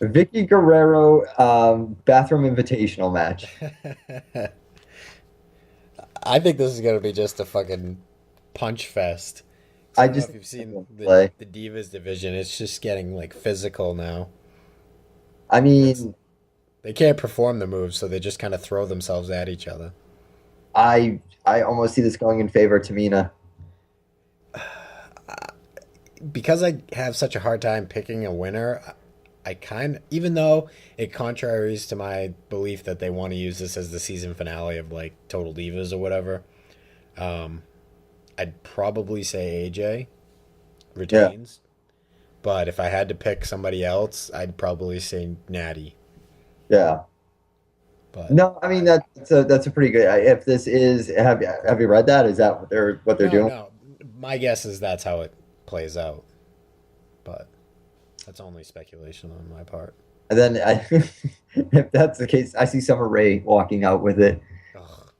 Vicky Guerrero Bathroom Invitational match. I think this is going to be just a fucking punch fest. I don't know just if you've seen the Divas division. It's just getting like physical now. I mean, they can't perform the moves, so they just kind of throw themselves at each other. I almost see this going in favor of Tamina. Because I have such a hard time picking a winner, even though it contraries to my belief that they want to use this as the season finale of like Total Divas or whatever, I'd probably say AJ retains. Yeah. But if I had to pick somebody else, I'd probably say Natty. Yeah. But no, I mean that's a pretty good. If this is, have you read that? Is that what they're doing? No, my guess is that's how it plays out. But that's only speculation on my part. And then, if that's the case, I see Summer Rae walking out with it. Ugh.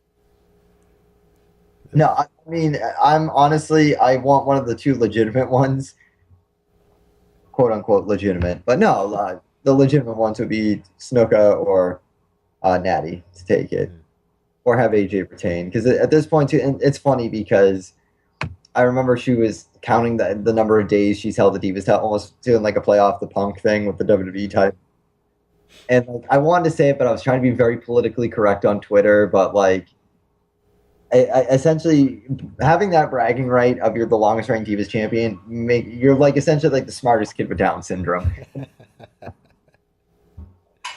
No, I mean, I want one of the 2 legitimate ones, quote unquote legitimate. But no, the legitimate ones would be Snuka or Natty to take it, or have AJ retain. Because at this point, too, and it's funny because I remember she was counting the number of days she's held the Divas title, almost doing like a play off the Punk thing with the WWE title. And like, I wanted to say it, but I was trying to be very politically correct on Twitter. But like, I essentially having that bragging right of you're the longest reigning Divas champion, you're like essentially like the smartest kid with Down syndrome.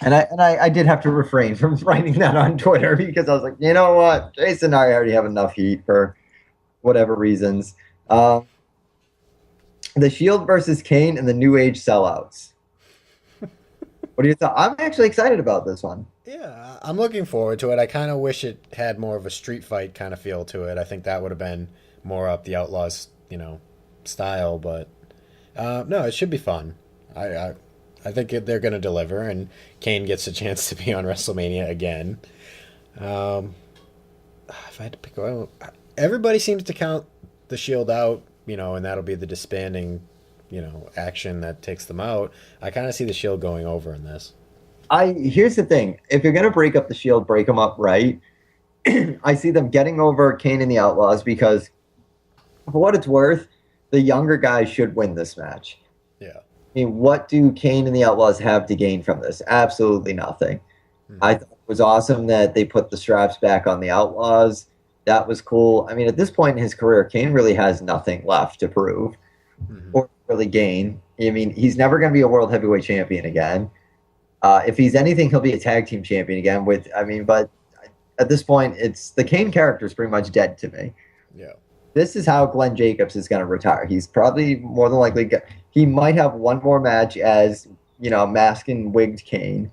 And I did have to refrain from writing that on Twitter because I was like, you know what, Jason and I already have enough heat for whatever reasons. The Shield versus Kane and the New Age Sellouts. What do you think? I'm actually excited about this one. Yeah, I'm looking forward to it. I kind of wish it had more of a street fight kind of feel to it. I think that would have been more up the Outlaws, style. But no, it should be fun. I think they're going to deliver, and Kane gets a chance to be on WrestleMania again. If I had to pick one, everybody seems to count the Shield out, and that'll be the disbanding, action that takes them out. I kind of see the Shield going over in this. Here's the thing. If you're going to break up the Shield, break them up right. I see them getting over Kane and the Outlaws because, for what it's worth, the younger guys should win this match. Yeah. mean, what do Kane and the Outlaws have to gain from this? Absolutely nothing. I thought it was awesome that they put the straps back on the Outlaws. That was cool. I mean, at this point in his career, Kane really has nothing left to prove or really gain. I mean, he's never going to be a world heavyweight champion again. If he's anything, he'll be a tag team champion again. But at this point, it's the Kane character is pretty much dead to me. Yeah. This is how Glenn Jacobs is going to retire. He's probably more than likely he might have one more match as masked and wigged Kane,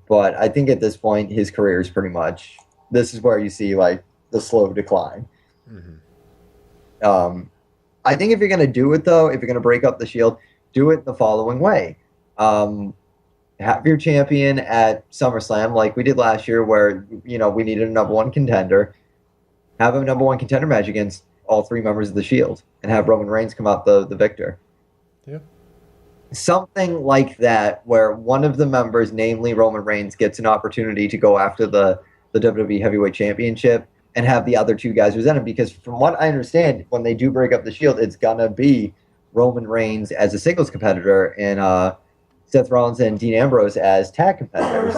but I think at this point his career is pretty much. This is where you see like the slow decline. I think if you're going to do it though, if you're going to break up the Shield, do it the following way. Have your champion at SummerSlam like we did last year, where we needed a number one contender. Have a number one contender match against all three members of the Shield and have Roman Reigns come out the victor. Yeah. Something like that where one of the members, namely Roman Reigns, gets an opportunity to go after the WWE Heavyweight Championship and have the other two guys present him. Because from what I understand, when they do break up the Shield, it's going to be Roman Reigns as a singles competitor and Seth Rollins and Dean Ambrose as tag competitors.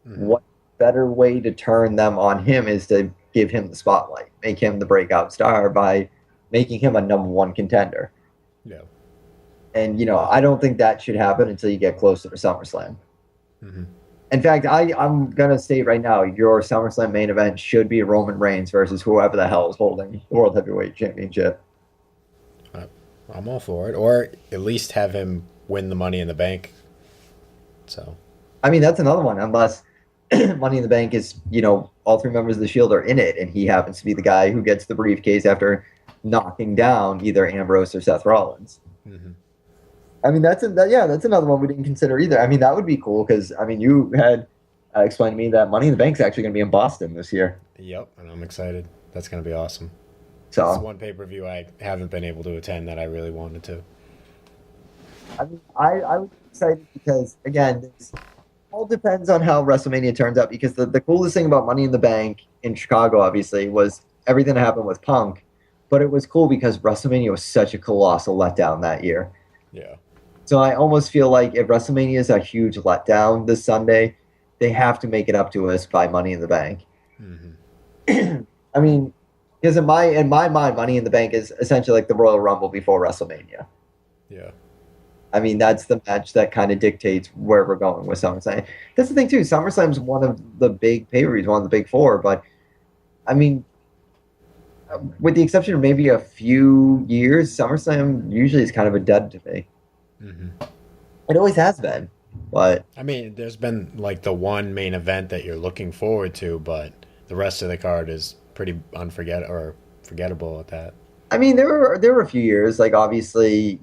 What better way to turn them on him is to give him the spotlight, make him the breakout star by making him a number one contender. Yeah. And, I don't think that should happen until you get closer to SummerSlam. In fact, I'm going to state right now, your SummerSlam main event should be Roman Reigns versus whoever the hell is holding the World Heavyweight Championship. I'm all for it. Or at least have him win the Money in the Bank. So, I mean, that's another one, unless Money in the Bank is, all three members of the Shield are in it, and he happens to be the guy who gets the briefcase after knocking down either Ambrose or Seth Rollins. I mean, that's another one we didn't consider either. I mean, that would be cool because, I mean, you had explained to me that Money in the Bank is actually going to be in Boston this year. Yep, and I'm excited. That's going to be awesome. So, it's one pay-per-view I haven't been able to attend that I really wanted to. I mean, I was excited because, again, this all depends on how WrestleMania turns out, because the coolest thing about Money in the Bank in Chicago, obviously, was everything that happened with Punk, but it was cool because WrestleMania was such a colossal letdown that year. Yeah. So I almost feel like if WrestleMania is a huge letdown this Sunday, they have to make it up to us by Money in the Bank. I mean, because in my mind, Money in the Bank is essentially like the Royal Rumble before WrestleMania. Yeah. I mean, that's the match that kind of dictates where we're going with SummerSlam. That's the thing, too. SummerSlam's one of the big pay-per-views, one of the big four. But, I mean, with the exception of maybe a few years, SummerSlam usually is kind of a dud to me. It always has been. But I mean, there's been, like, the one main event that you're looking forward to, but the rest of the card is pretty forgettable at that. I mean, there were a few years, like, obviously,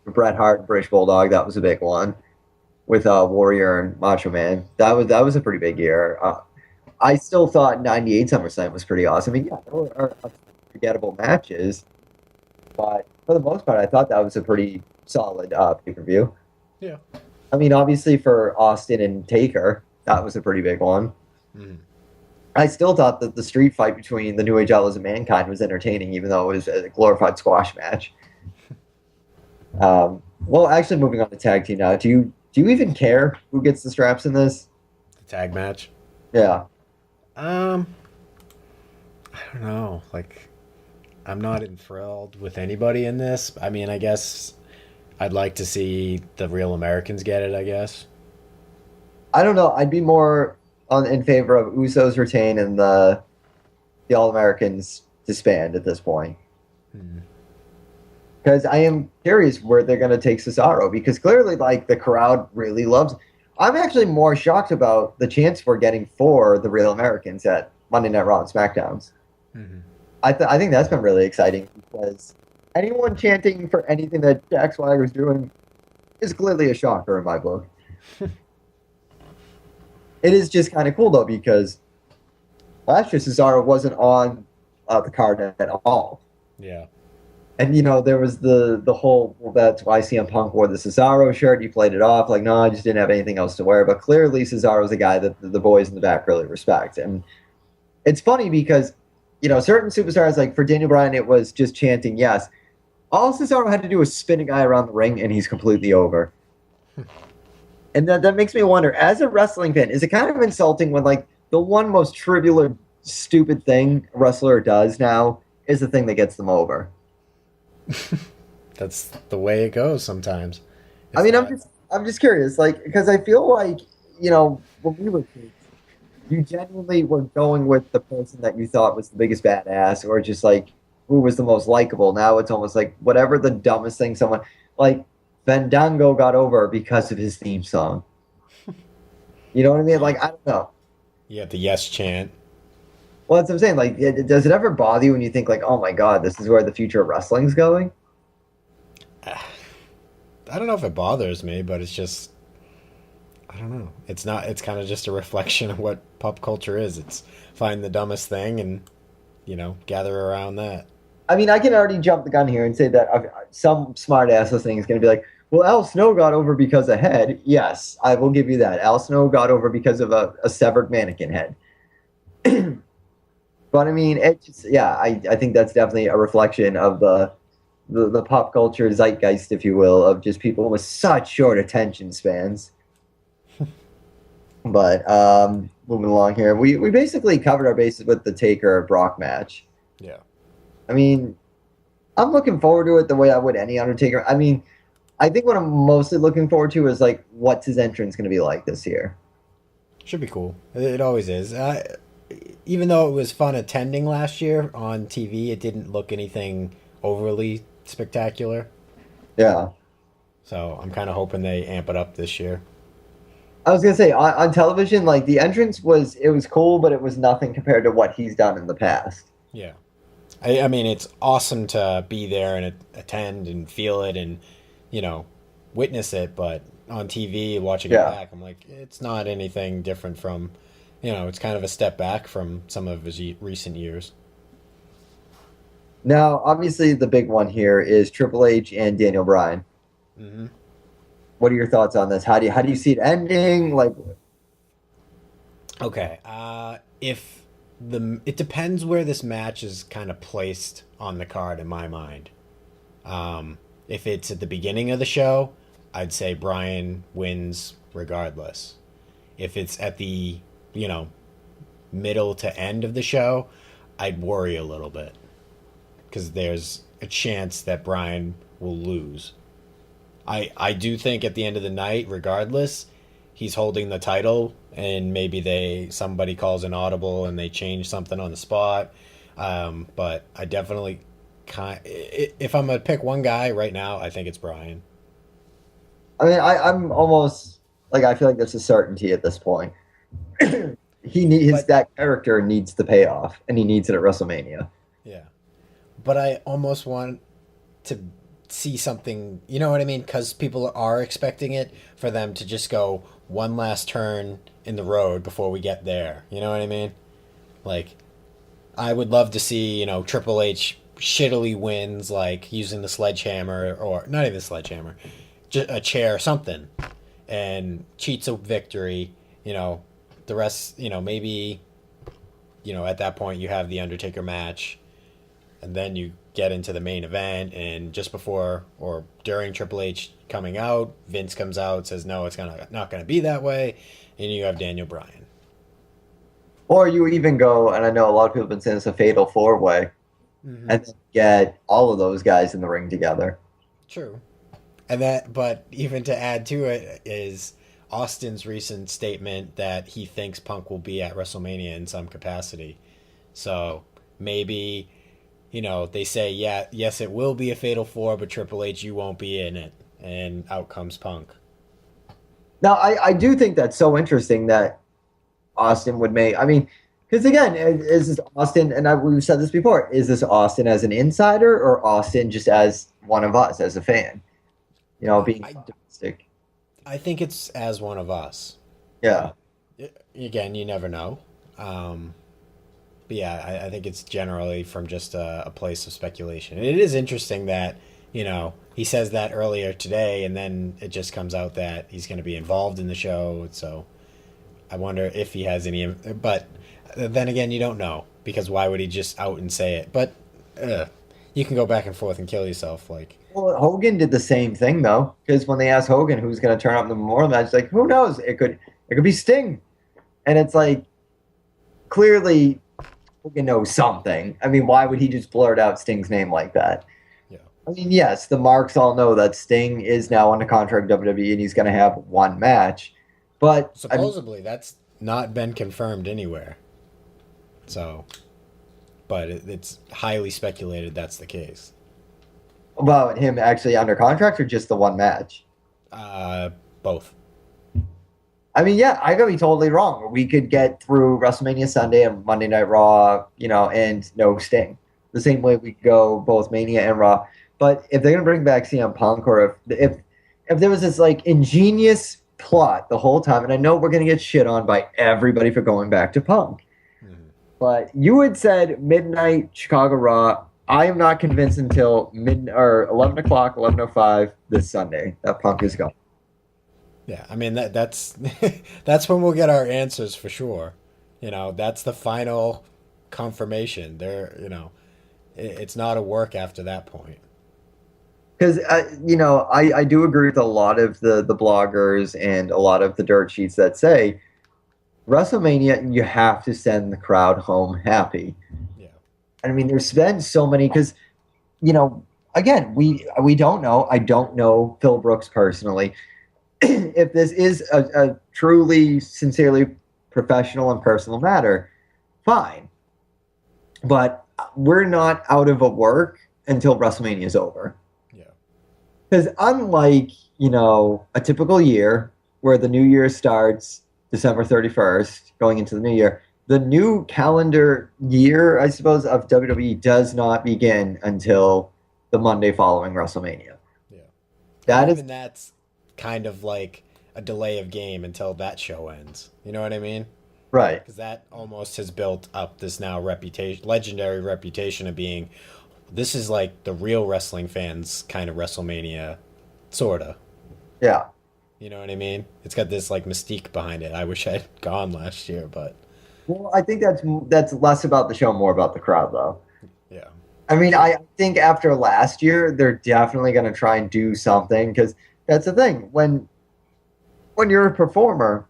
Bret Hart and British Bulldog, that was a big one with Warrior and Macho Man. That was a pretty big year. I still thought 98 SummerSlam was pretty awesome. I mean, yeah, there were unforgettable matches, but for the most part, I thought that was a pretty solid pay-per-view. Yeah. I mean, obviously for Austin and Taker, that was a pretty big one. I still thought that the street fight between the New Age Outlaws and Mankind was entertaining, even though it was a glorified squash match. Well, actually, moving on to tag team now. Do you even care who gets the straps in this? The tag match? Yeah. I don't know. Like, I'm not enthralled with anybody in this. I mean, I guess I'd like to see the Real Americans get it, I guess. I don't know. I'd be more in favor of Usos retain and the All Americans disband at this point. Because I am curious where they're going to take Cesaro, because clearly, like, the crowd really loves. I'm actually more shocked about the chance we're getting for the Real Americans at Monday Night Raw and SmackDowns. I think that's been really exciting, because anyone chanting for anything that Jack Swagger's doing is clearly a shocker in my book. It is just kind of cool, though, because last year Cesaro wasn't on the card at all. Yeah. And, there was the whole, well, that's why CM Punk wore the Cesaro shirt. He played it off like, no, I just didn't have anything else to wear. But clearly Cesaro's a guy that the boys in the back really respect. And it's funny because, certain superstars, like for Daniel Bryan, it was just chanting yes. All Cesaro had to do was spin a guy around the ring, and he's completely over. And that makes me wonder, as a wrestling fan, is it kind of insulting when, like, the one most trivial or stupid thing a wrestler does now is the thing that gets them over? That's the way it goes sometimes. I mean, I'm just curious, like, because I feel like, when we were kids, you genuinely were going with the person that you thought was the biggest badass, or just, like, who was the most likable. Now it's almost like whatever the dumbest thing someone, like, Fandango got over because of his theme song. You know what I mean? Like, I don't know. You have the yes chant. Well, that's what I'm saying. Like, does it ever bother you when you think, like, oh my God, this is where the future of wrestling's going? I don't know if it bothers me, but it's just, I don't know. It's kind of just a reflection of what pop culture is. It's find the dumbest thing and, gather around that. I mean, I can already jump the gun here and say that some smart ass listening is going to be like, well, Al Snow got over because of head. Yes, I will give you that. Al Snow got over because of a severed mannequin head. But I mean, I think that's definitely a reflection of the pop culture zeitgeist, if you will, of just people with such short attention spans. But moving along here, we basically covered our bases with the Taker Brock match. Yeah. I mean, I'm looking forward to it the way I would any Undertaker. I mean, I think what I'm mostly looking forward to is, like, what's his entrance going to be like this year? Should be cool. It always is. Even though it was fun attending last year on TV, it didn't look anything overly spectacular. Yeah. So I'm kind of hoping they amp it up this year. I was going to say, on television, like, the entrance was cool, but it was nothing compared to what he's done in the past. Yeah. I mean, it's awesome to be there and attend and feel it and, witness it. But on TV, watching it back, I'm like, it's not anything different from, it's kind of a step back from some of his recent years. Now, obviously, the big one here is Triple H and Daniel Bryan. Mm-hmm. What are your thoughts on this? How do you see it ending? Like, okay, it depends where this match is kind of placed on the card in my mind. If it's at the beginning of the show, I'd say Bryan wins regardless. If it's at the, middle to end of the show, I'd worry a little bit because there's a chance that Bryan will lose. I do think at the end of the night, regardless, he's holding the title, and maybe somebody calls an audible and they change something on the spot. But I definitely if I'm gonna pick one guy right now, I think it's Bryan. I mean, I'm almost like, I feel like that's a certainty at this point. That character needs the payoff, and he needs it at WrestleMania. Yeah, but I almost want to see something, you know what I mean? Because people are expecting it for them to just go one last turn in the road before we get there. You know what I mean? Like, I would love to see, Triple H shittily wins, like using the sledgehammer, or not even the sledgehammer, just a chair or something, and cheats a victory. The rest, maybe, at that point you have the Undertaker match, and then you get into the main event, and just before or during Triple H coming out, Vince comes out, says no, it's not gonna be that way, and you have Daniel Bryan. Or you even go, and I know a lot of people have been saying it's a fatal 4-way, and then get all of those guys in the ring together. True. But even to add to it is Austin's recent statement that he thinks Punk will be at WrestleMania in some capacity. So maybe, they say, yes, it will be a Fatal 4, but Triple H, you won't be in it. And out comes Punk. Now, I do think that's so interesting that Austin would make. I mean, because again, is this Austin, and we've said this before, is this Austin as an insider or Austin just as one of us, as a fan? Being optimistic. I think it's as one of us. Yeah. Again, you never know. But yeah, I think it's generally from just a place of speculation. And it is interesting that, he says that earlier today, and then it just comes out that he's going to be involved in the show. So I wonder if he has any, but then again, you don't know, because why would he just out and say it? But you can go back and forth and kill yourself. Like, well, Hogan did the same thing though, because when they asked Hogan who's going to turn up in the Memorial match, like who knows? It could be Sting, and it's like clearly Hogan knows something. I mean, why would he just blurt out Sting's name like that? Yeah. I mean, yes, the marks all know that Sting is now under contract with WWE and he's going to have one match, but supposedly that's not been confirmed anywhere. So, but it's highly speculated that's the case. About him actually under contract or just the one match? Both. I mean, yeah, I could be totally wrong. We could get through WrestleMania Sunday and Monday Night Raw, and no Sting. The same way we go both Mania and Raw. But if they're gonna bring back CM Punk, or if there was this like ingenious plot the whole time, and I know we're gonna get shit on by everybody for going back to Punk, but you had said midnight Chicago Raw. I am not convinced until 11 o'clock, 11:05 this Sunday that Punk is gone. Yeah, I mean that's that's when we'll get our answers for sure. That's the final confirmation. It's not a work after that point. Because I do agree with a lot of the bloggers and a lot of the dirt sheets that say WrestleMania, you have to send the crowd home happy. Yeah, I mean, there's been so many because, again, we don't know. I don't know Phil Brooks personally. If this is a truly, sincerely professional and personal matter, fine. But we're not out of a work until WrestleMania is over. Yeah. Because unlike, a typical year where the new year starts December 31st, going into the new year, the new calendar year, I suppose, of WWE does not begin until the Monday following WrestleMania. Yeah. That's kind of like a delay of game until that show ends. You know what I mean? Right. Because that almost has built up this now legendary reputation of being, this is like the real wrestling fans kind of WrestleMania, sorta. Yeah. You know what I mean? It's got this like mystique behind it. I wish I'd gone last year, but. Well, I think that's less about the show, more about the crowd, though. Yeah. I mean, I think after last year, they're definitely going to try and do something because that's the thing. When you're a performer,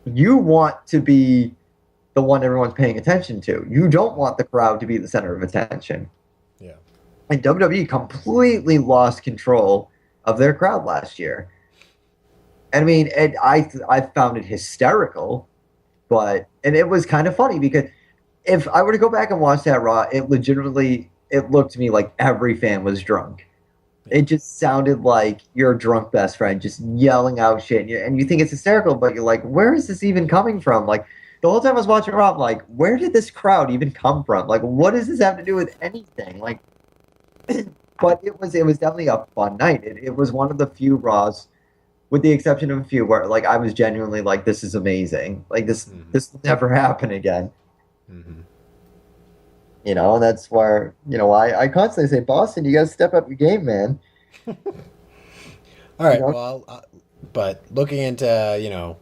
you want to be the one everyone's paying attention to. You don't want the crowd to be the center of attention. Yeah. And WWE completely lost control of their crowd last year. I mean, I found it hysterical, and it was kind of funny because if I were to go back and watch that Raw, it looked to me like every fan was drunk. It just sounded like your drunk best friend just yelling out shit, and you think it's hysterical, but you're like, where is this even coming from? Like, the whole time I was watching Raw, I'm like, where did this crowd even come from? Like, what does this have to do with anything? Like, but it was definitely a fun night. It was one of the few Raws, with the exception of a few, where like I was genuinely like, this is amazing. Like this will never happen again. Mm-hmm. And that's where, I constantly say, Boston, you got to step up your game, man. All right, well, but looking into,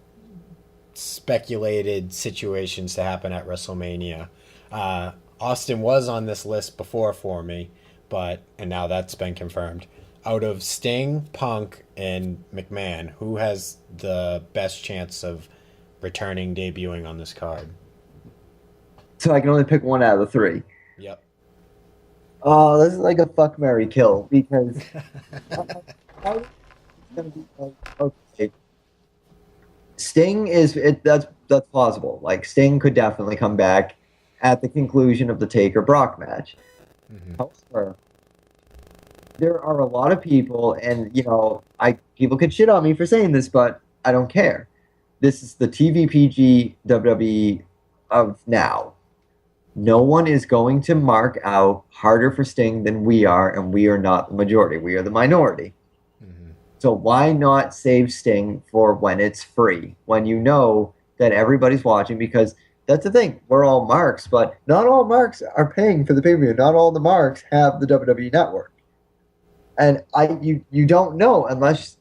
speculated situations to happen at WrestleMania, Austin was on this list before for me, and now that's been confirmed. Out of Sting, Punk, and McMahon, who has the best chance of returning, debuting on this card? So I can only pick one out of the three. Yep. Oh, this is like a fuck, marry, kill because okay. Sting that's plausible. Like Sting could definitely come back at the conclusion of the Taker Brock match. Mm-hmm. However, there are a lot of people, and people could shit on me for saying this, but I don't care. This is the TVPG WWE of now. No one is going to mark out harder for Sting than we are, and we are not the majority. We are the minority. Mm-hmm. So why not save Sting for when it's free, when you know that everybody's watching? Because that's the thing. We're all marks, but not all marks are paying for the pay-per-view. Not all the marks have the WWE Network. And you don't know unless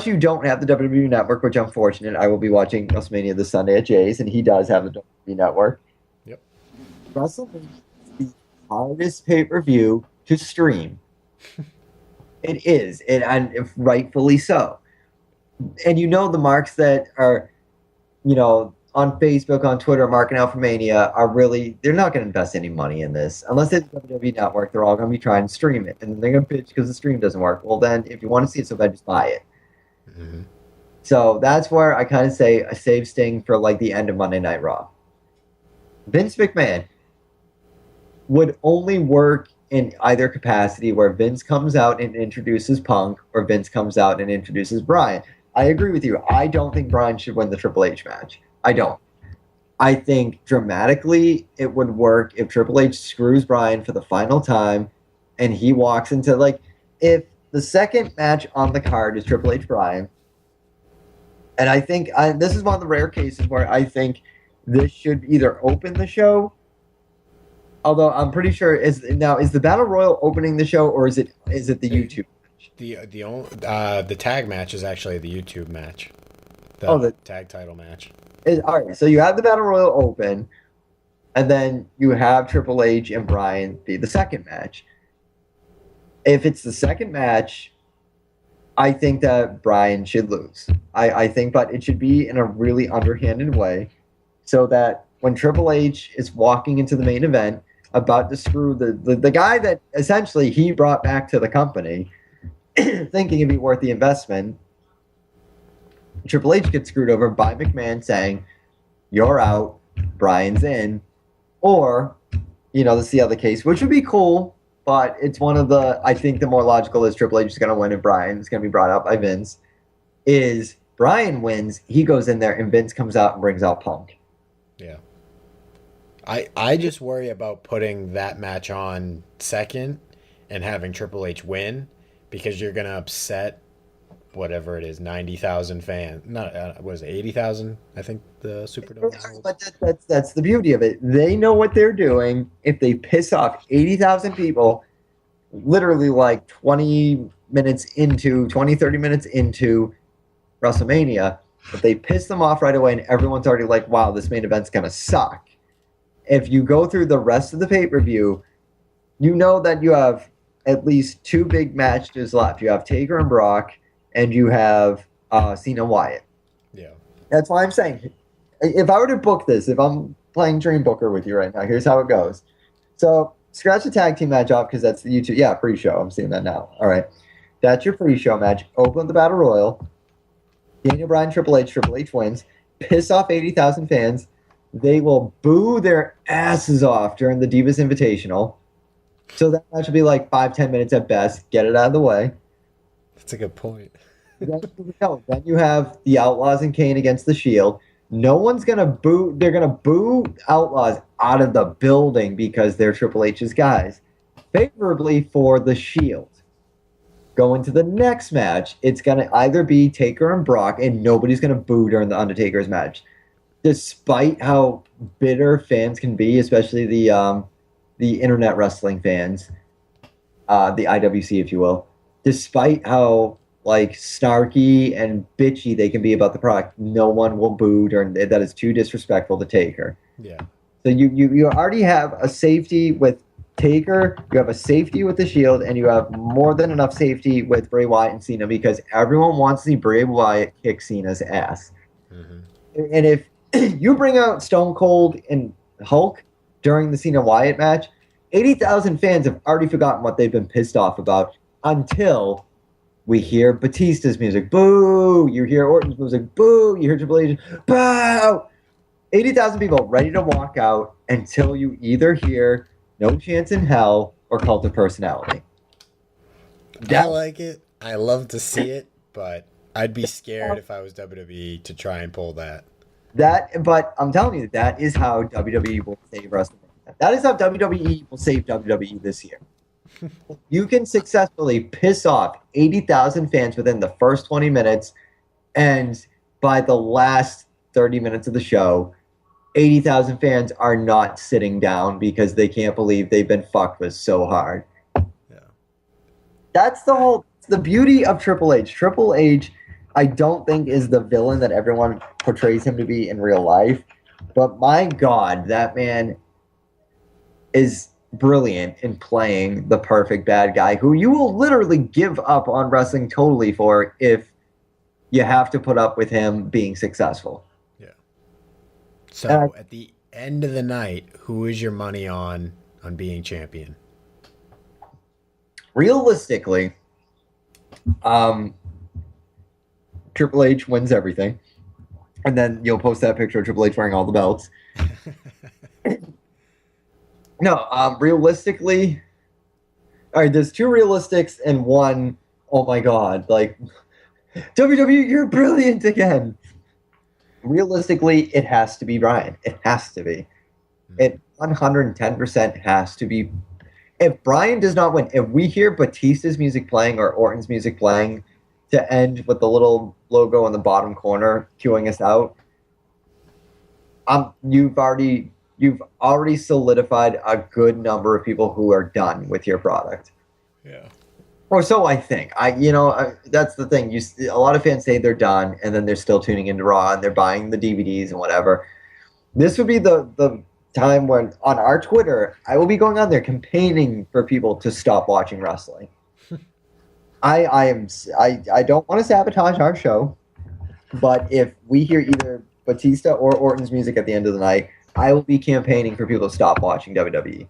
you don't have the WWE Network, which I'm fortunate. I will be watching WrestleMania this Sunday at Jay's, and he does have the WWE Network. Yep. WrestleMania is the hardest pay-per-view to stream. It is, and rightfully so. And the marks that are, on Facebook, on Twitter, marking out for Mania are really, they're not going to invest any money in this. Unless it's WWE Network, they're all going to be trying to stream it. And they're going to bitch because the stream doesn't work. Well, then, if you want to see it so bad, just buy it. Mm-hmm. So that's where I kind of say I save Sting for like the end of Monday Night Raw. Vince McMahon would only work in either capacity where Vince comes out and introduces Punk or Vince comes out and introduces Bryan. I agree with you. I don't think Bryan should win the Triple H match. I don't. I think dramatically it would work if Triple H screws Bryan for the final time and he walks into, like, if the second match on the card is Triple H Bryan, and I think this is one of the rare cases where I think this should either open the show, although I'm pretty sure is the Battle Royal opening the show, or is it the YouTube match? The tag match is actually the YouTube match. The tag title match. All right, so you have the Battle Royal open, and then you have Triple H and Bryan be the second match. If it's the second match, I think that Bryan should lose. I think, but it should be in a really underhanded way, so that when Triple H is walking into the main event, about to screw the guy that essentially he brought back to the company, thinking it'd be worth the investment, Triple H gets screwed over by McMahon saying, "You're out, Bryan's in," or, this is the other case, which would be cool. But it's one of I think the more logical is Triple H is going to win and Bryan is going to be brought out by Vince. Is Bryan wins, he goes in there and Vince comes out and brings out Punk. Yeah. I just worry about putting that match on second and having Triple H win, because you're going to upset whatever it is, 90,000 fans. Not, was it 80,000? I think the Superdome holds. But that's the beauty of it. They know what they're doing. If they piss off 80,000 people, literally like 20, 30 minutes into WrestleMania, if they piss them off right away and everyone's already like, wow, this main event's going to suck. If you go through the rest of the pay-per-view, you know that you have at least two big matches left. You have Taker and Brock, and you have Cena Wyatt. Yeah. That's why I'm saying, if I were to book this, if I'm playing Dream Booker with you right now, here's how it goes. So, scratch the tag team match off because that's the YouTube. Yeah, pre-show. I'm seeing that now. All right. That's your pre-show match. Open the Battle Royal. Daniel Bryan, Triple H wins. Piss off 80,000 fans. They will boo their asses off during the Divas Invitational. So that match will be like 5-10 minutes at best. Get it out of the way. That's a good point. Then you have the Outlaws and Kane against the Shield. No one's going to boo. They're going to boo Outlaws out of the building because they're Triple H's guys. Favorably for the Shield. Going to the next match, it's going to either be Taker and Brock, and nobody's going to boo during the Undertaker's match. Despite how bitter fans can be, especially the internet wrestling fans, the IWC, if you will, despite how snarky and bitchy they can be about the product, no one will boo during that. Is too disrespectful to Taker. Yeah. So you already have a safety with Taker, you have a safety with the Shield, and you have more than enough safety with Bray Wyatt and Cena because everyone wants to see Bray Wyatt kick Cena's ass. Mm-hmm. And if you bring out Stone Cold and Hulk during the Cena Wyatt match, 80,000 fans have already forgotten what they've been pissed off about until we hear Batista's music, boo! You hear Orton's music, boo! You hear Triple H, boo! 80,000 people ready to walk out until you either hear No Chance in Hell or Cult of Personality. I like it. I love to see it, but I'd be scared if I was WWE to try and pull that. But I'm telling you, that is how WWE will save WrestleMania. That is how WWE will save WWE this year. You can successfully piss off 80,000 fans within the first 20 minutes, and by the last 30 minutes of the show, 80,000 fans are not sitting down because they can't believe they've been fucked with so hard. Yeah. That's the beauty of Triple H. Triple H, I don't think, is the villain that everyone portrays him to be in real life. But my God, that man is brilliant in playing the perfect bad guy who you will literally give up on wrestling totally for if you have to put up with him being successful. So at the end of the night, who is your money on being champion? Realistically, Triple H wins everything. And then you'll post that picture of Triple H wearing all the belts. No, realistically, all right, there's two realistics and one, oh my God, like, WWE, you're brilliant again. Realistically, it has to be Bryan. It has to be. It 110% has to be. If Bryan does not win, if we hear Batista's music playing or Orton's music playing to end with the little logo in the bottom corner queuing us out, you've already solidified a good number of people who are done with your product. Yeah. Or so I think. That's the thing. A lot of fans say they're done, and then they're still tuning into Raw, and they're buying the DVDs and whatever. This would be the time when, on our Twitter, I will be going on there campaigning for people to stop watching wrestling. I don't want to sabotage our show, but if we hear either Batista or Orton's music at the end of the night, I will be campaigning for people to stop watching WWE.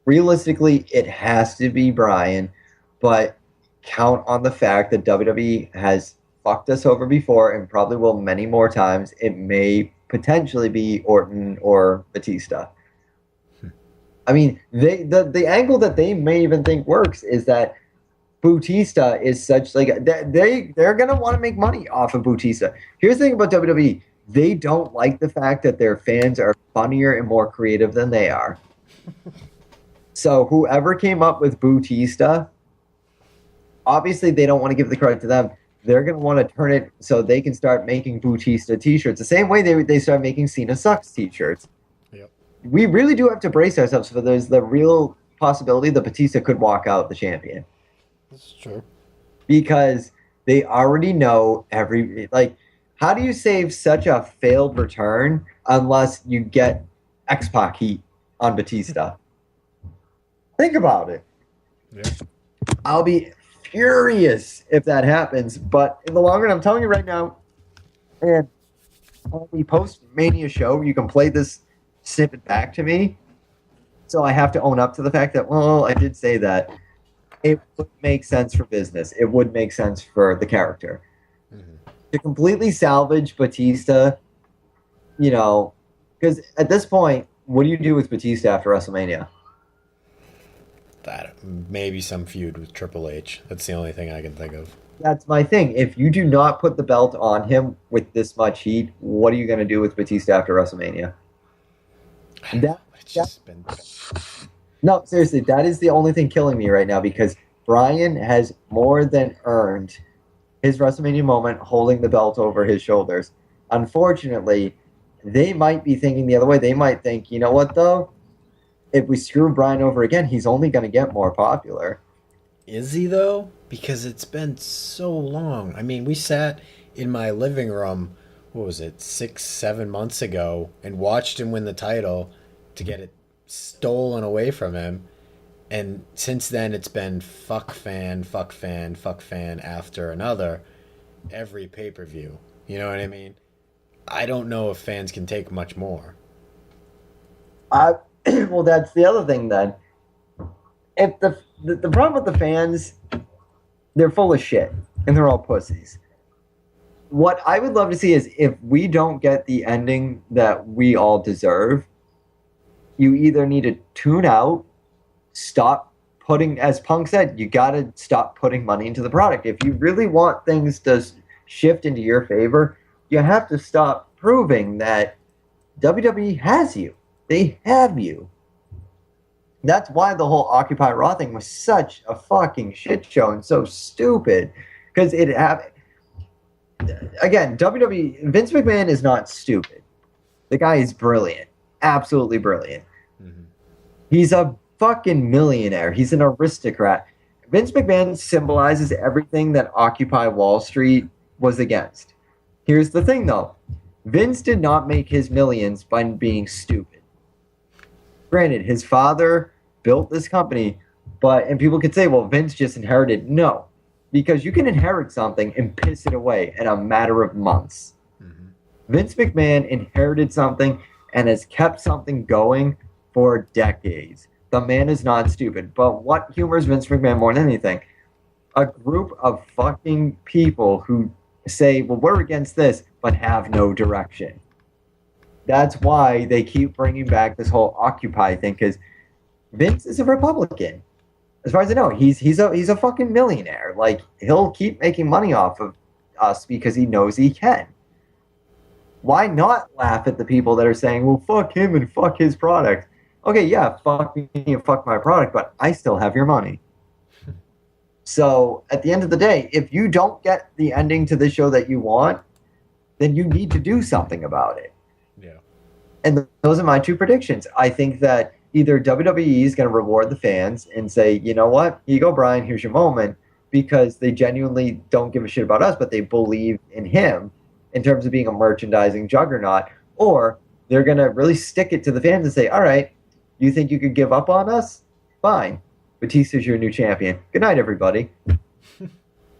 Realistically, it has to be Bryan, but count on the fact that WWE has fucked us over before and probably will many more times. It may potentially be Orton or Batista. I mean, the angle that they may even think works is that Bautista is such they're gonna want to make money off of Bautista. Here's the thing about WWE: they don't like the fact that their fans are funnier and more creative than they are. So whoever came up with Bautista, obviously they don't want to give the credit to them. They're going to want to turn it so they can start making Bautista t-shirts. The same way they start making Cena Sucks t-shirts. Yep. We really do have to brace ourselves for there's the real possibility that Batista could walk out the champion. That's true. Because they already know how do you save such a failed return unless you get X-Pac heat on Batista? Think about it. Yeah. I'll be furious if that happens, but in the long run, I'm telling you right now, and on the post-Mania show, you can play this snippet back to me, so I have to own up to the fact that, well, I did say that. It would make sense for business. It would make sense for the character. Mm-hmm. To completely salvage Batista, because at this point, what do you do with Batista after WrestleMania? That maybe some feud with Triple H. That's the only thing I can think of. That's my thing. If you do not put the belt on him with this much heat, what are you going to do with Batista after WrestleMania? No, seriously, that is the only thing killing me right now because Bryan has more than earned his WrestleMania moment holding the belt over his shoulders. Unfortunately, they might be thinking the other way. They might think, you know what, though? If we screw Bryan over again, he's only going to get more popular. Is he, though? Because it's been so long. I mean, we sat in my living room, 6-7 months ago, and watched him win the title to get it stolen away from him. And since then, it's been fuck fan after another, every pay-per-view. You know what I mean? I don't know if fans can take much more. Well, that's the other thing then. If the problem with the fans, they're full of shit and they're all pussies. What I would love to see is if we don't get the ending that we all deserve, you either need to tune out, stop putting, as Punk said, you got to stop putting money into the product. If you really want things to shift into your favor, you have to stop proving that WWE has you. They have you. That's why the whole Occupy Raw thing was such a fucking shit show and so stupid. Because again, WWE, Vince McMahon is not stupid. The guy is brilliant. Absolutely brilliant. Mm-hmm. He's a fucking millionaire. He's an aristocrat. Vince McMahon symbolizes everything that Occupy Wall Street was against. Here's the thing, though. Vince did not make his millions by being stupid. Granted, his father built this company, and people could say, well, Vince just inherited. No, because you can inherit something and piss it away in a matter of months. Mm-hmm. Vince McMahon inherited something and has kept something going for decades. The man is not stupid. But what humors Vince McMahon more than anything? A group of fucking people who say, well, we're against this, but have no direction. That's why they keep bringing back this whole Occupy thing, because Vince is a Republican. As far as I know, he's a fucking millionaire. Like, he'll keep making money off of us because he knows he can. Why not laugh at the people that are saying, well, fuck him and fuck his product? Okay, yeah, fuck me and fuck my product, but I still have your money. So, at the end of the day, if you don't get the ending to the show that you want, then you need to do something about it. Yeah. And those are my two predictions. I think that either WWE is going to reward the fans and say, you know what, here you go, Brian, here's your moment, because they genuinely don't give a shit about us, but they believe in him in terms of being a merchandising juggernaut, or they're going to really stick it to the fans and say, all right, you think you could give up on us? Fine. Batista's your new champion. Good night, everybody.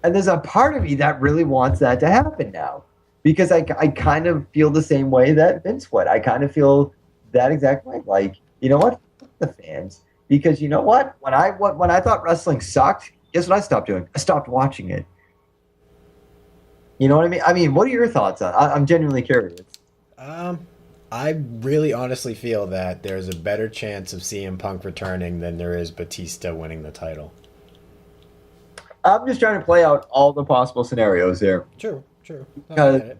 And there's a part of me that really wants that to happen now, because I kind of feel the same way that Vince would. I kind of feel that exact way. Like, you know what? Fuck the fans. Because you know what? When I thought wrestling sucked, guess what I stopped doing? I stopped watching it. You know what I mean? I mean, what are your thoughts on it? I'm genuinely curious. I really honestly feel that there's a better chance of CM Punk returning than there is Batista winning the title. I'm just trying to play out all the possible scenarios here. True. Because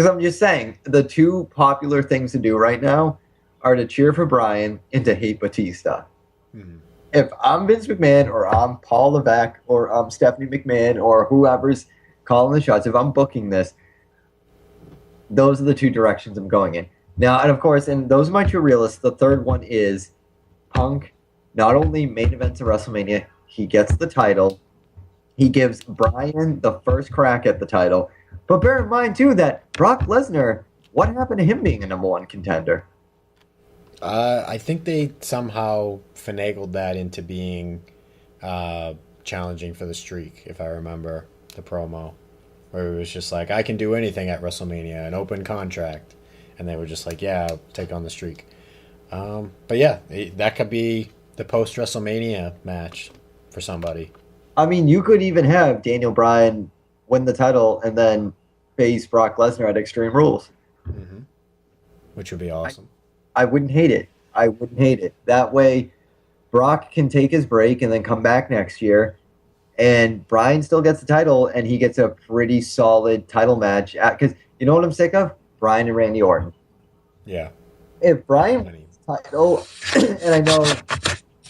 I'm just saying, the two popular things to do right now are to cheer for Bryan and to hate Batista. Mm-hmm. If I'm Vince McMahon, or I'm Paul Levesque, or I'm Stephanie McMahon, or whoever's calling the shots, if I'm booking this, those are the two directions I'm going in. Now, and of course, and those are my two realists. The third one is Punk not only main events at WrestleMania, he gets the title. He gives Bryan the first crack at the title. But bear in mind, too, that Brock Lesnar, what happened to him being a number one contender? I think they somehow finagled that into being challenging for the streak, if I remember the promo, where it was just like, I can do anything at WrestleMania, an open contract. And they were just like, yeah, I'll take on the streak. But yeah, that could be the post-WrestleMania match for somebody. I mean, you could even have Daniel Bryan win the title and then face Brock Lesnar at Extreme Rules. Mm-hmm. Which would be awesome. I wouldn't hate it. That way, Brock can take his break and then come back next year, and Bryan still gets the title, and he gets a pretty solid title match. Because you know what I'm sick of? Bryan and Randy Orton. Yeah. If Bryan wins the title, and I know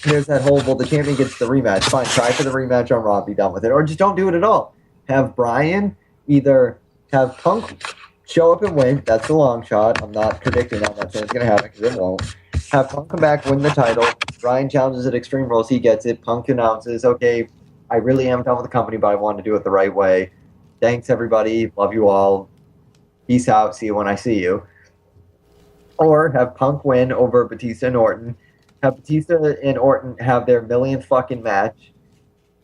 there's that whole, well, the champion gets the rematch. Fine, try for the rematch on Raw, be done with it. Or just don't do it at all. Have Bryan either have Punk show up and win. That's a long shot. I'm not predicting that. I'm not saying it's going to happen, because it won't. Have Punk come back, win the title. Bryan challenges at Extreme Rules. He gets it. Punk announces, okay, I really am done with the company, but I want to do it the right way. Thanks, everybody. Love you all. Peace out. See you when I see you. Or have Punk win over Batista and Orton. Have Batista and Orton have their millionth fucking match,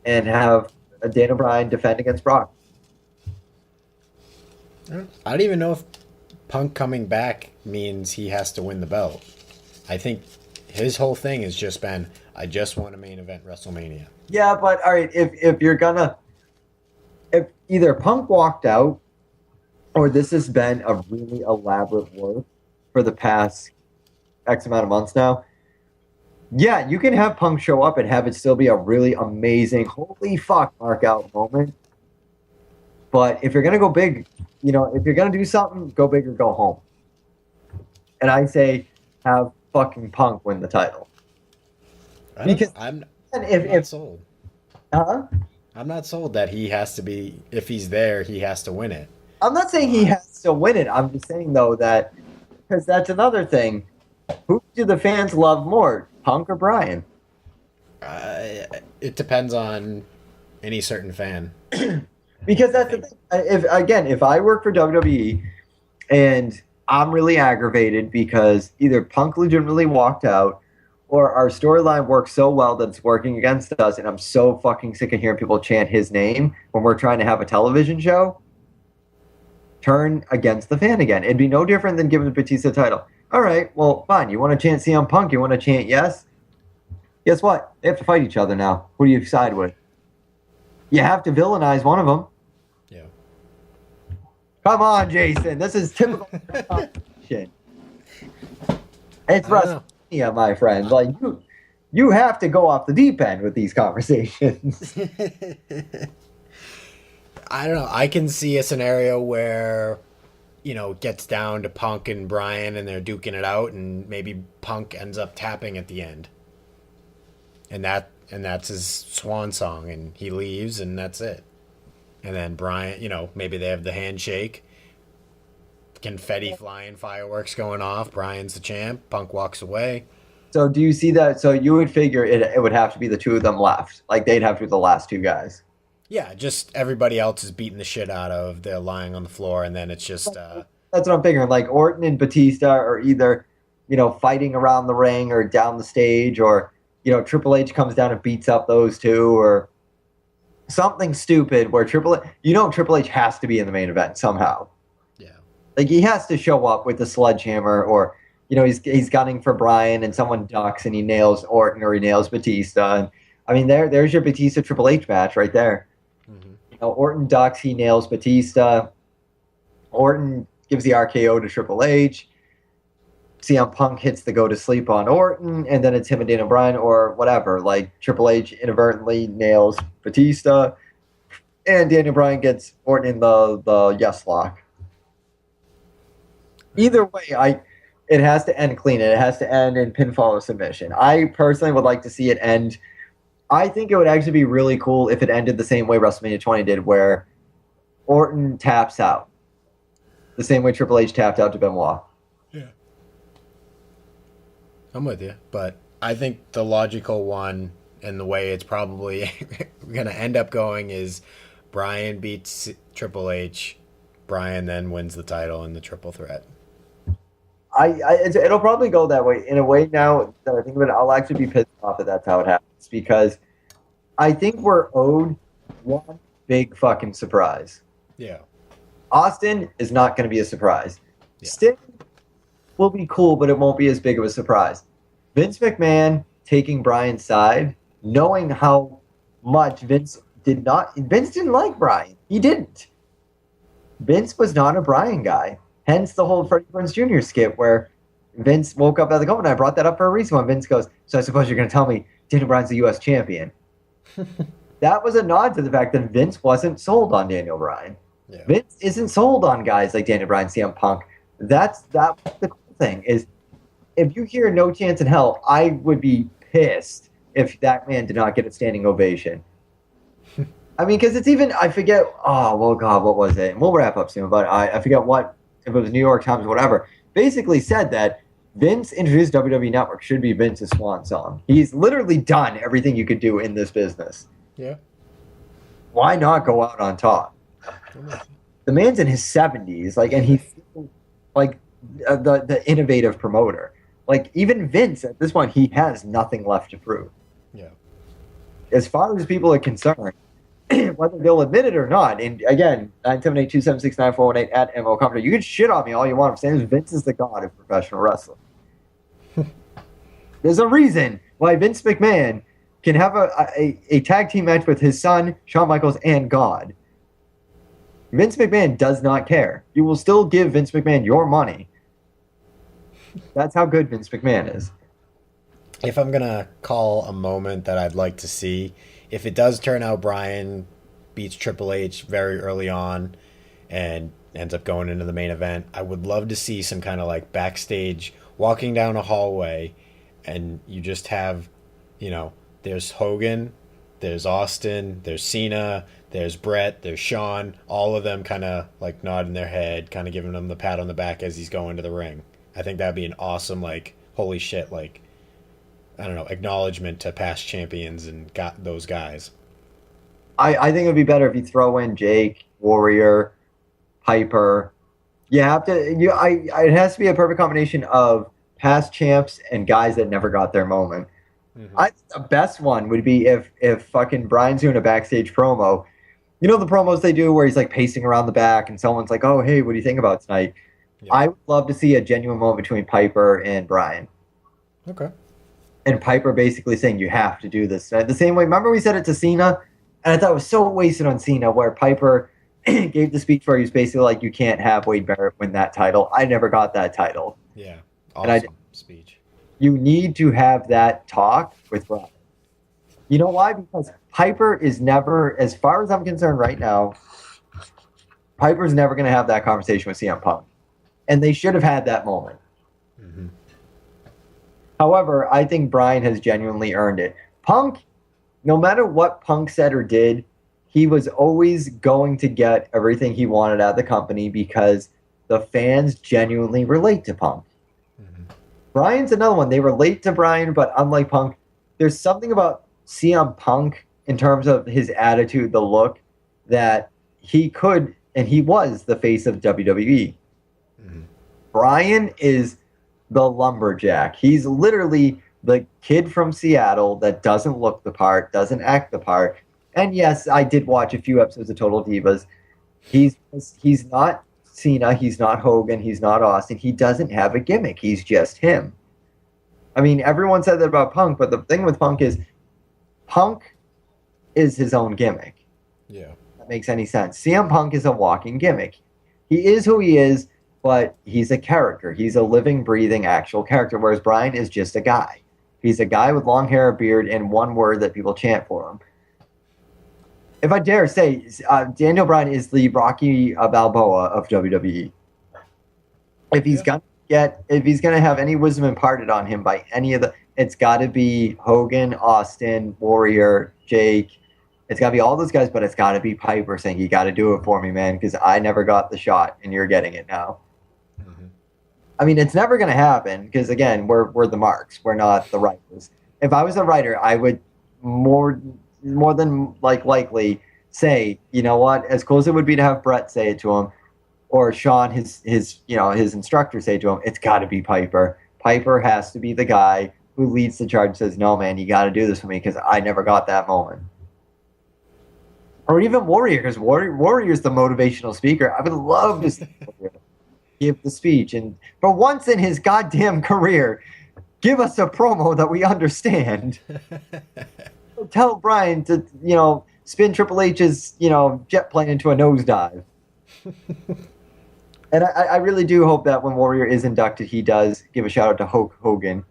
and have Daniel Bryan defend against Brock. I don't even know if Punk coming back means he has to win the belt. I think his whole thing has just been, I just want a main event WrestleMania. Yeah, but all right, if you're gonna, if either Punk walked out, or this has been a really elaborate work for the past X amount of months now, yeah, you can have Punk show up and have it still be a really amazing, holy fuck, mark out moment. But if you're going to go big, you know, if you're going to do something, go big or go home. And I say have fucking Punk win the title. I'm not sold. Huh? I'm not sold that he has to be, if he's there, he has to win it. I'm not saying he has to win it. I'm just saying, though, that, because that's another thing. Who do the fans love more, Punk or Bryan? It depends on any certain fan. Because that's the thing. If I work for WWE and I'm really aggravated because either Punk legitimately walked out, or our storyline works so well that it's working against us, and I'm so fucking sick of hearing people chant his name when we're trying to have a television show. Turn against the fan again. It'd be no different than giving Batista the title. All right, well, fine. You want to chant CM Punk? You want to chant yes? Guess what? They have to fight each other now. Who do you side with? You have to villainize one of them. Yeah. Come on, Jason. This is typical shit. It's WrestleMania, my friend. Like you have to go off the deep end with these conversations. I don't know. I can see a scenario where, it gets down to Punk and Bryan and they're duking it out, and maybe Punk ends up tapping at the end. And that's his swan song, and he leaves, and that's it. And then Bryan, maybe they have the handshake, confetti flying, fireworks going off. Bryan's the champ. Punk walks away. So do you see that? So you would figure it would have to be the two of them left. Like they'd have to be the last two guys. Yeah, just everybody else is beating the shit out of. They're lying on the floor, and then it's just... That's what I'm figuring. Like Orton and Batista are either, fighting around the ring or down the stage, or, Triple H comes down and beats up those two, or something stupid where Triple H has to be in the main event somehow. Yeah. Like he has to show up with the sledgehammer, or, he's gunning for Bryan and someone ducks and he nails Orton or he nails Batista. And I mean, there's your Batista Triple H match right there. Orton ducks, he nails Batista. Orton gives the RKO to Triple H. CM Punk hits the go to sleep on Orton, and then it's him and Daniel Bryan, or whatever. Like Triple H inadvertently nails Batista, and Daniel Bryan gets Orton in the yes lock. Either way, it has to end clean, and it has to end in pinfall or submission. I personally would like to see it end. I think it would actually be really cool if it ended the same way WrestleMania 20 did, where Orton taps out. The same way Triple H tapped out to Benoit. Yeah. I'm with you, but I think the logical one and the way it's probably going to end up going is Bryan beats Triple H, Bryan then wins the title in the triple threat. It'll probably go that way. In a way, now that I think of it, I'll actually be pissed off that that's how it happens, because I think we're owed one big fucking surprise. Yeah. Austin is not going to be a surprise. Yeah. Sting will be cool, but it won't be as big of a surprise. Vince McMahon taking Bryan's side, knowing how much Vince didn't like Bryan. He didn't. Vince was not a Bryan guy. Hence the whole Freddie Prinze Jr. skit where Vince woke up at the go, and I brought that up for a reason when Vince goes, so I suppose you're going to tell me Daniel Bryan's the U.S. champion. That was a nod to the fact that Vince wasn't sold on Daniel Bryan. Yeah. Vince isn't sold on guys like Daniel Bryan, CM Punk. That's the cool thing is, if you hear No Chance in Hell, I would be pissed if that man did not get a standing ovation. I mean, because it's even, I forget, what was it? And we'll wrap up soon, but I forget what, if it was New York Times or whatever, basically said that Vince introduced WWE Network should be Vince's swan song. He's literally done everything you could do in this business. Yeah. Why not go out on top? The man's in his 70s, and he's the innovative promoter. Like, even Vince, at this point, he has nothing left to prove. Yeah. As far as people are concerned, whether they'll admit it or not, and again, 978-276-9418 at MO Commentary. You can shit on me all you want. I'm saying Vince is the god of professional wrestling. There's a reason why Vince McMahon can have a tag team match with his son, Shawn Michaels, and God. Vince McMahon does not care. You will still give Vince McMahon your money. That's how good Vince McMahon is. If I'm going to call a moment that I'd like to see, if it does turn out Bryan beats Triple H very early on and ends up going into the main event, I would love to see some kind of backstage walking down a hallway, and you just have, there's Hogan, there's Austin, there's Cena, there's Brett, there's Shawn, all of them kind of nodding their head, kind of giving him the pat on the back as he's going to the ring. I think that'd be an awesome, holy shit, I don't know, acknowledgement to past champions and got those guys. I think it would be better if you throw in Jake, Warrior, Piper. You have to. It has to be a perfect combination of past champs and guys that never got their moment. The best one would be if fucking Brian's doing a backstage promo. You know the promos they do where he's like pacing around the back and someone's like, oh, hey, what do you think about tonight? Yeah. I would love to see a genuine moment between Piper and Brian. Okay. And Piper basically saying, you have to do this. The same way, remember we said it to Cena? And I thought it was so wasted on Cena where Piper gave the speech where he was basically like, you can't have Wade Barrett win that title. I never got that title. Yeah, awesome speech. You need to have that talk with Brian. You know why? Because Piper is never, as far as I'm concerned right now, Piper's never going to have that conversation with CM Punk. And they should have had that moment. Mm-hmm. However, I think Brian has genuinely earned it. Punk, no matter what Punk said or did, he was always going to get everything he wanted out of the company because the fans genuinely relate to Punk. Brian's another one. They relate to Brian, but unlike Punk, there's something about CM Punk in terms of his attitude, the look, that he could, and he was the face of WWE. Mm-hmm. Brian is the lumberjack. He's literally the kid from Seattle that doesn't look the part, doesn't act the part. And yes, I did watch a few episodes of Total Divas. He's not Cena, he's not Hogan, he's not Austin. He doesn't have a gimmick. He's just him. I mean, everyone said that about Punk, but the thing with Punk is his own gimmick. Yeah. If that makes any sense. CM Punk is a walking gimmick. He is who he is, but he's a character. He's a living, breathing, actual character, whereas Brian is just a guy. He's a guy with long hair, a beard, and one word that people chant for him. If I dare say, Daniel Bryan is the Rocky Balboa of WWE. If he's gonna have any wisdom imparted on him by any of it's got to be Hogan, Austin, Warrior, Jake. It's got to be all those guys, but it's got to be Piper saying, "You got to do it for me, man, because I never got the shot, and you're getting it now." Mm-hmm. I mean, it's never gonna happen because again, we're the marks. We're not the writers. If I was a writer, I would more than likely say, you know what, as cool as it would be to have Brett say it to him, or Sean, his instructor say to him, it's got to be Piper. Piper has to be the guy who leads the charge and says, no, man, you got to do this for me because I never got that moment. Or even Warrior, because Warrior's the motivational speaker. I would love to see Warrior give the speech. And for once in his goddamn career, give us a promo that we understand. Tell Brian to, spin Triple H's, jet plane into a nosedive. And I really do hope that when Warrior is inducted, he does give a shout out to Hulk Hogan.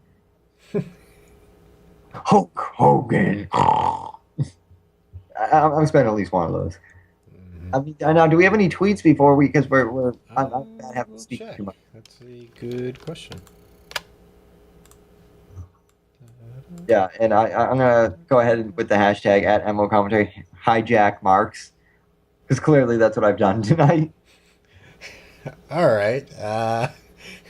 Hulk Hogan. I'm spending at least one of those. I mean, now, do we have any tweets before because I'm not having to speak too much. That's a good question. Yeah, and I'm going to go ahead with the hashtag at MO Commentary, hijack Marks, because clearly that's what I've done tonight. All right.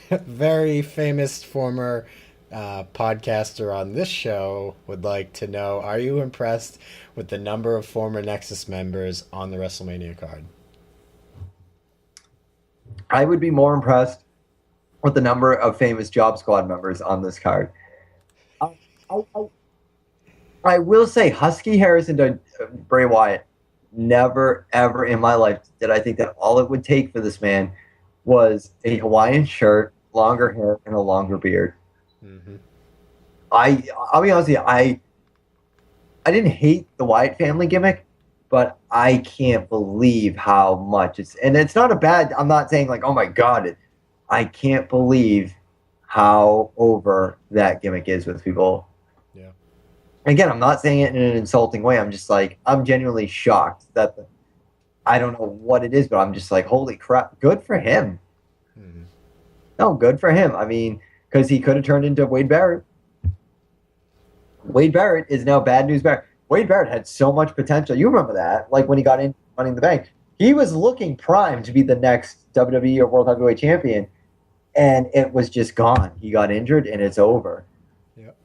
Very famous former podcaster on this show would like to know, are you impressed with the number of former Nexus members on the WrestleMania card? I would be more impressed with the number of famous Job Squad members on this card. I will say Husky Harrison to Bray Wyatt, never, ever in my life did I think that all it would take for this man was a Hawaiian shirt, longer hair, and a longer beard. Mm-hmm. I'll be honest with you, I didn't hate the Wyatt family gimmick, but I can't believe how much it's not a bad, I'm not saying like, oh my God, I can't believe how over that gimmick is with people. Yeah. Again, I'm not saying it in an insulting way. I'm just like, I'm genuinely shocked that I don't know what it is, but I'm just like, holy crap, good for him. Mm-hmm. No, good for him. I mean, because he could have turned into Wade Barrett. Wade Barrett is now Bad News Barrett. Wade Barrett had so much potential. You remember that, like when he got in Money in the Bank. He was looking prime to be the next WWE or World Heavyweight Champion, and it was just gone. He got injured, and it's over. Yep.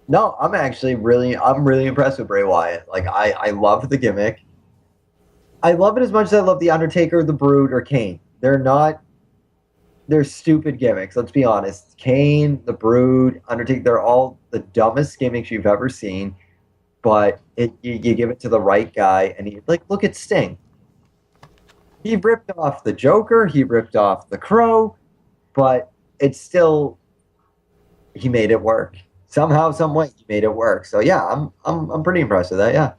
No, I'm really impressed with Bray Wyatt. Like, I love the gimmick. I love it as much as I love The Undertaker, The Brood, or Kane. They're not they're stupid gimmicks. Let's be honest. Kane, the Brood, Undertaker, they're all the dumbest gimmicks you've ever seen. But you give it to the right guy, and look at Sting. He ripped off the Joker, he ripped off the Crow, but it's still, he made it work. Somehow, some way, he made it work. So yeah, I'm pretty impressed with that. Yeah.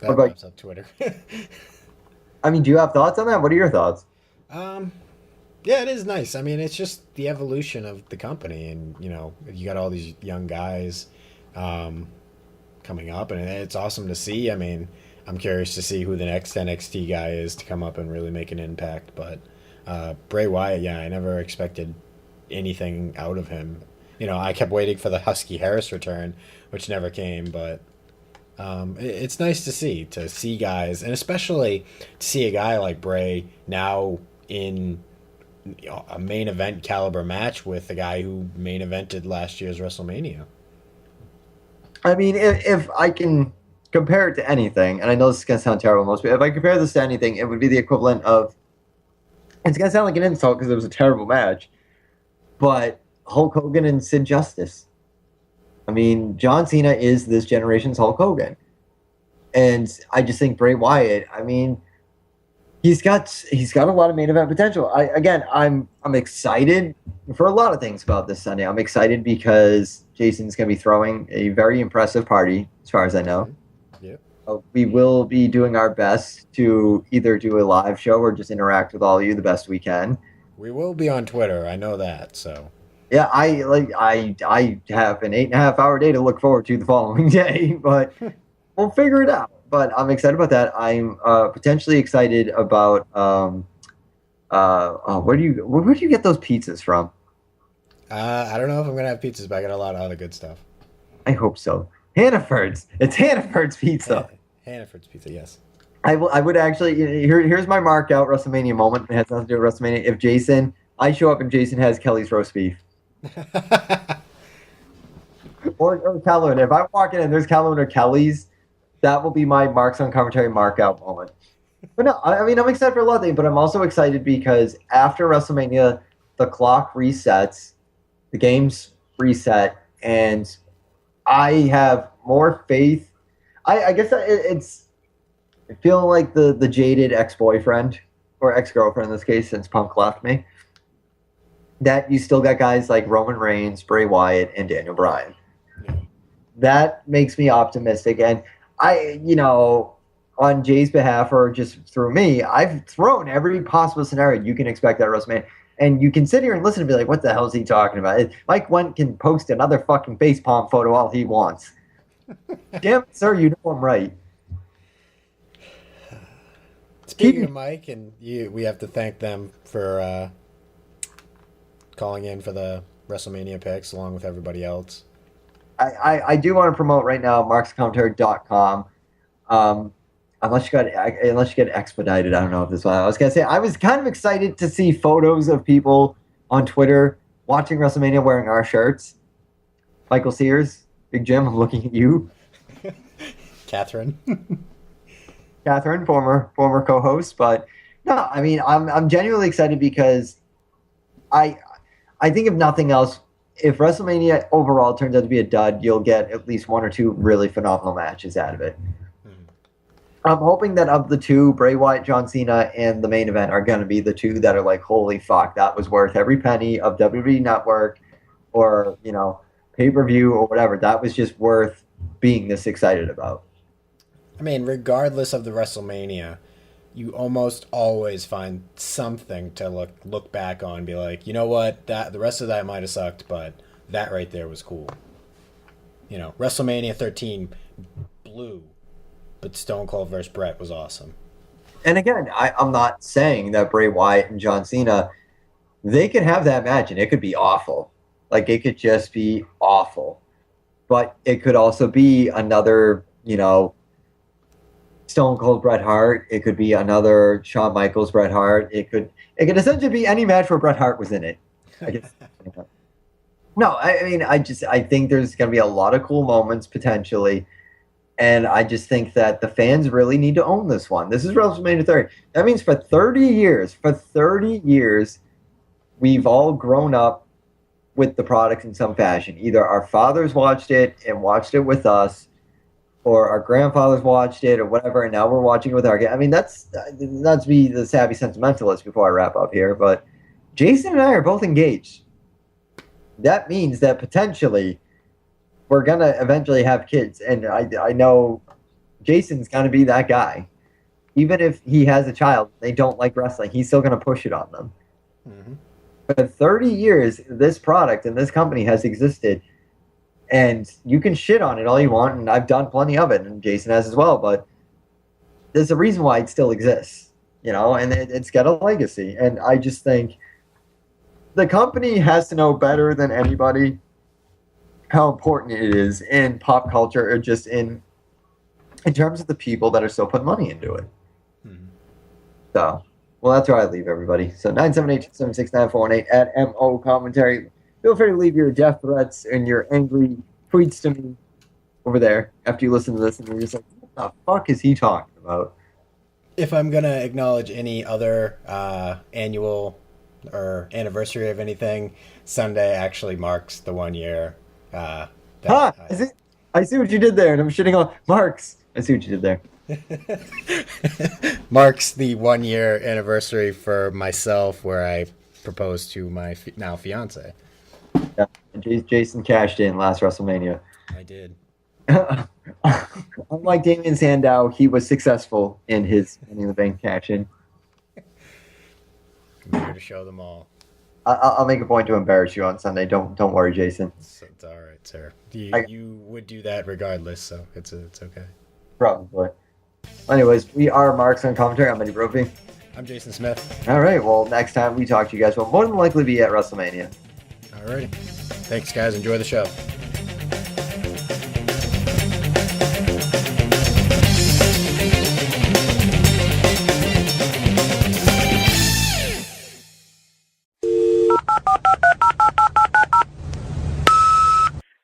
That wraps up Twitter. I mean, do you have thoughts on that? What are your thoughts? Yeah, it is nice. I mean, it's just the evolution of the company, and you got all these young guys coming up, and it's awesome to see. I mean, I'm curious to see who the next NXT guy is to come up and really make an impact. But Bray Wyatt, yeah, I never expected anything out of him. I kept waiting for the Husky Harris return, which never came, but it's nice to see guys, and especially to see a guy like Bray now in a main event caliber match with the guy who main evented last year's WrestleMania. I mean, if I can compare it to anything, and I know this is going to sound terrible most people, if I compare this to anything, it would be the equivalent of, it's going to sound like an insult because it was a terrible match, but Hulk Hogan and Sid Justice. I mean, John Cena is this generation's Hulk Hogan. And I just think Bray Wyatt, I mean, he's got a lot of main event potential. I'm excited for a lot of things about this Sunday. I'm excited because Jason's going to be throwing a very impressive party, as far as I know. Yeah. We will be doing our best to either do a live show or just interact with all of you the best we can. We will be on Twitter. I know that. So. Yeah, I have an 8.5 hour day to look forward to the following day, but we'll figure it out. But I'm excited about that. I'm potentially excited about where do you get those pizzas from? I don't know if I'm gonna have pizzas, but I got a lot of other good stuff. I hope so. Hannaford's. It's Hannaford's Pizza. Hannaford's Pizza, yes. I would actually. Here's my mark out WrestleMania moment. It has nothing to do with WrestleMania. If I show up and Jason has Kelly's roast beef. or Calhoun. If I walk in and there's Calhoun or Kelly's, that will be my Marks on Commentary mark out moment. But no, I mean, I'm excited for a lot of things, but I'm also excited because after WrestleMania, the clock resets, the games reset, and I have more faith. I guess it's feeling like the jaded ex-boyfriend or ex-girlfriend in this case, since Punk left me, that you still got guys like Roman Reigns, Bray Wyatt, and Daniel Bryan. That makes me optimistic. And on Jay's behalf or just through me, I've thrown every possible scenario you can expect at WrestleMania. And you can sit here and listen and be like, what the hell is he talking about? Mike Wendt can post another fucking facepalm photo all he wants. Damn it, sir, you know I'm right. Speaking of Mike, and we have to thank them for calling in for the WrestleMania picks along with everybody else. I do want to promote right now markscommentary.com. Unless you get expedited, I don't know if this is what I was going to say. I was kind of excited to see photos of people on Twitter watching WrestleMania wearing our shirts. Michael Sears, Big Jim, I'm looking at you. Catherine, former co-host. But no, I mean, I'm genuinely excited because I think if nothing else, if WrestleMania overall turns out to be a dud, you'll get at least one or two really phenomenal matches out of it. I'm hoping that of the two, Bray Wyatt, John Cena, and the main event are going to be the two that are like, holy fuck, that was worth every penny of WWE Network or, pay-per-view or whatever. That was just worth being this excited about. I mean, regardless of the WrestleMania, you almost always find something to look back on and be like, you know what, the rest of that might have sucked, but that right there was cool. WrestleMania 13 blew. But Stone Cold versus Brett was awesome. And again, I'm not saying that Bray Wyatt and John Cena, they could have that match and it could be awful. Like, it could just be awful. But it could also be another, Stone Cold Bret Hart. It could be another Shawn Michaels Bret Hart. It could essentially be any match where Bret Hart was in it. I guess. No, I mean, I think there's going to be a lot of cool moments potentially. And I just think that the fans really need to own this one. This is WrestleMania 30. That means for 30 years, we've all grown up with the product in some fashion. Either our fathers watched it and watched it with us, or our grandfathers watched it or whatever, and now we're watching it with our kids. I mean, that's not to be the savvy sentimentalist before I wrap up here, but Jason and I are both engaged. That means that potentially we're going to eventually have kids, and I know Jason's going to be that guy. Even if he has a child, they don't like wrestling, he's still going to push it on them. Mm-hmm. For 30 years, this product and this company has existed, and you can shit on it all you want, and I've done plenty of it, and Jason has as well, but there's a reason why it still exists, and it's got a legacy. And I just think the company has to know better than anybody how important it is in pop culture, or just in terms of the people that are still putting money into it. Mm-hmm. So, well, that's where I leave everybody. So 978-769-418 at MO Commentary. Feel free to leave your death threats and your angry tweets to me over there after you listen to this, and you're just like, what the fuck is he talking about? If I'm going to acknowledge any other annual or anniversary of anything, Sunday actually marks the 1 year. I see what you did there, and I'm shitting on Marks. I see what you did there. Marks the 1 year anniversary for myself where I proposed to my now fiance. Yeah, Jason cashed in last WrestleMania. I did. Unlike Damien Sandow, he was successful in his Money in the Bank cash in. I'm here to show them all. I'll make a point to embarrass you on Sunday. Don't worry, Jason. It's all right, sir. You would do that regardless, so it's okay. Probably. Anyways, we are Marks on Commentary. I'm Eddie Brophy. I'm Jason Smith. All right. Well, next time we talk to you guys, we'll more than likely be at WrestleMania. All righty. Thanks, guys. Enjoy the show.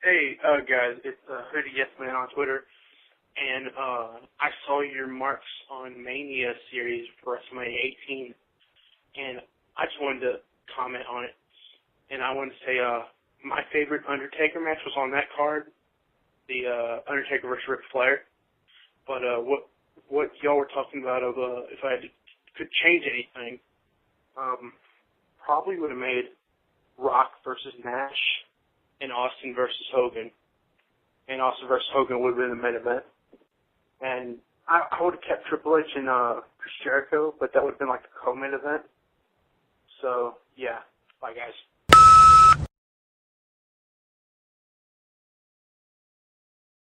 Hey, guys, it's Hoodie Yes Man on Twitter, and I saw your Marks on Mania series for WrestleMania 18, and I just wanted to comment on it, and I wanted to say my favorite Undertaker match was on that card, the Undertaker versus Ric Flair, but what y'all were talking about of if I could change anything, probably would have made Rock versus Nash and Austin versus Hogan. And Austin versus Hogan would have been the main event. And I would have kept Triple H and Chris Jericho, but that would have been like the co-main event. So, yeah. Bye, guys.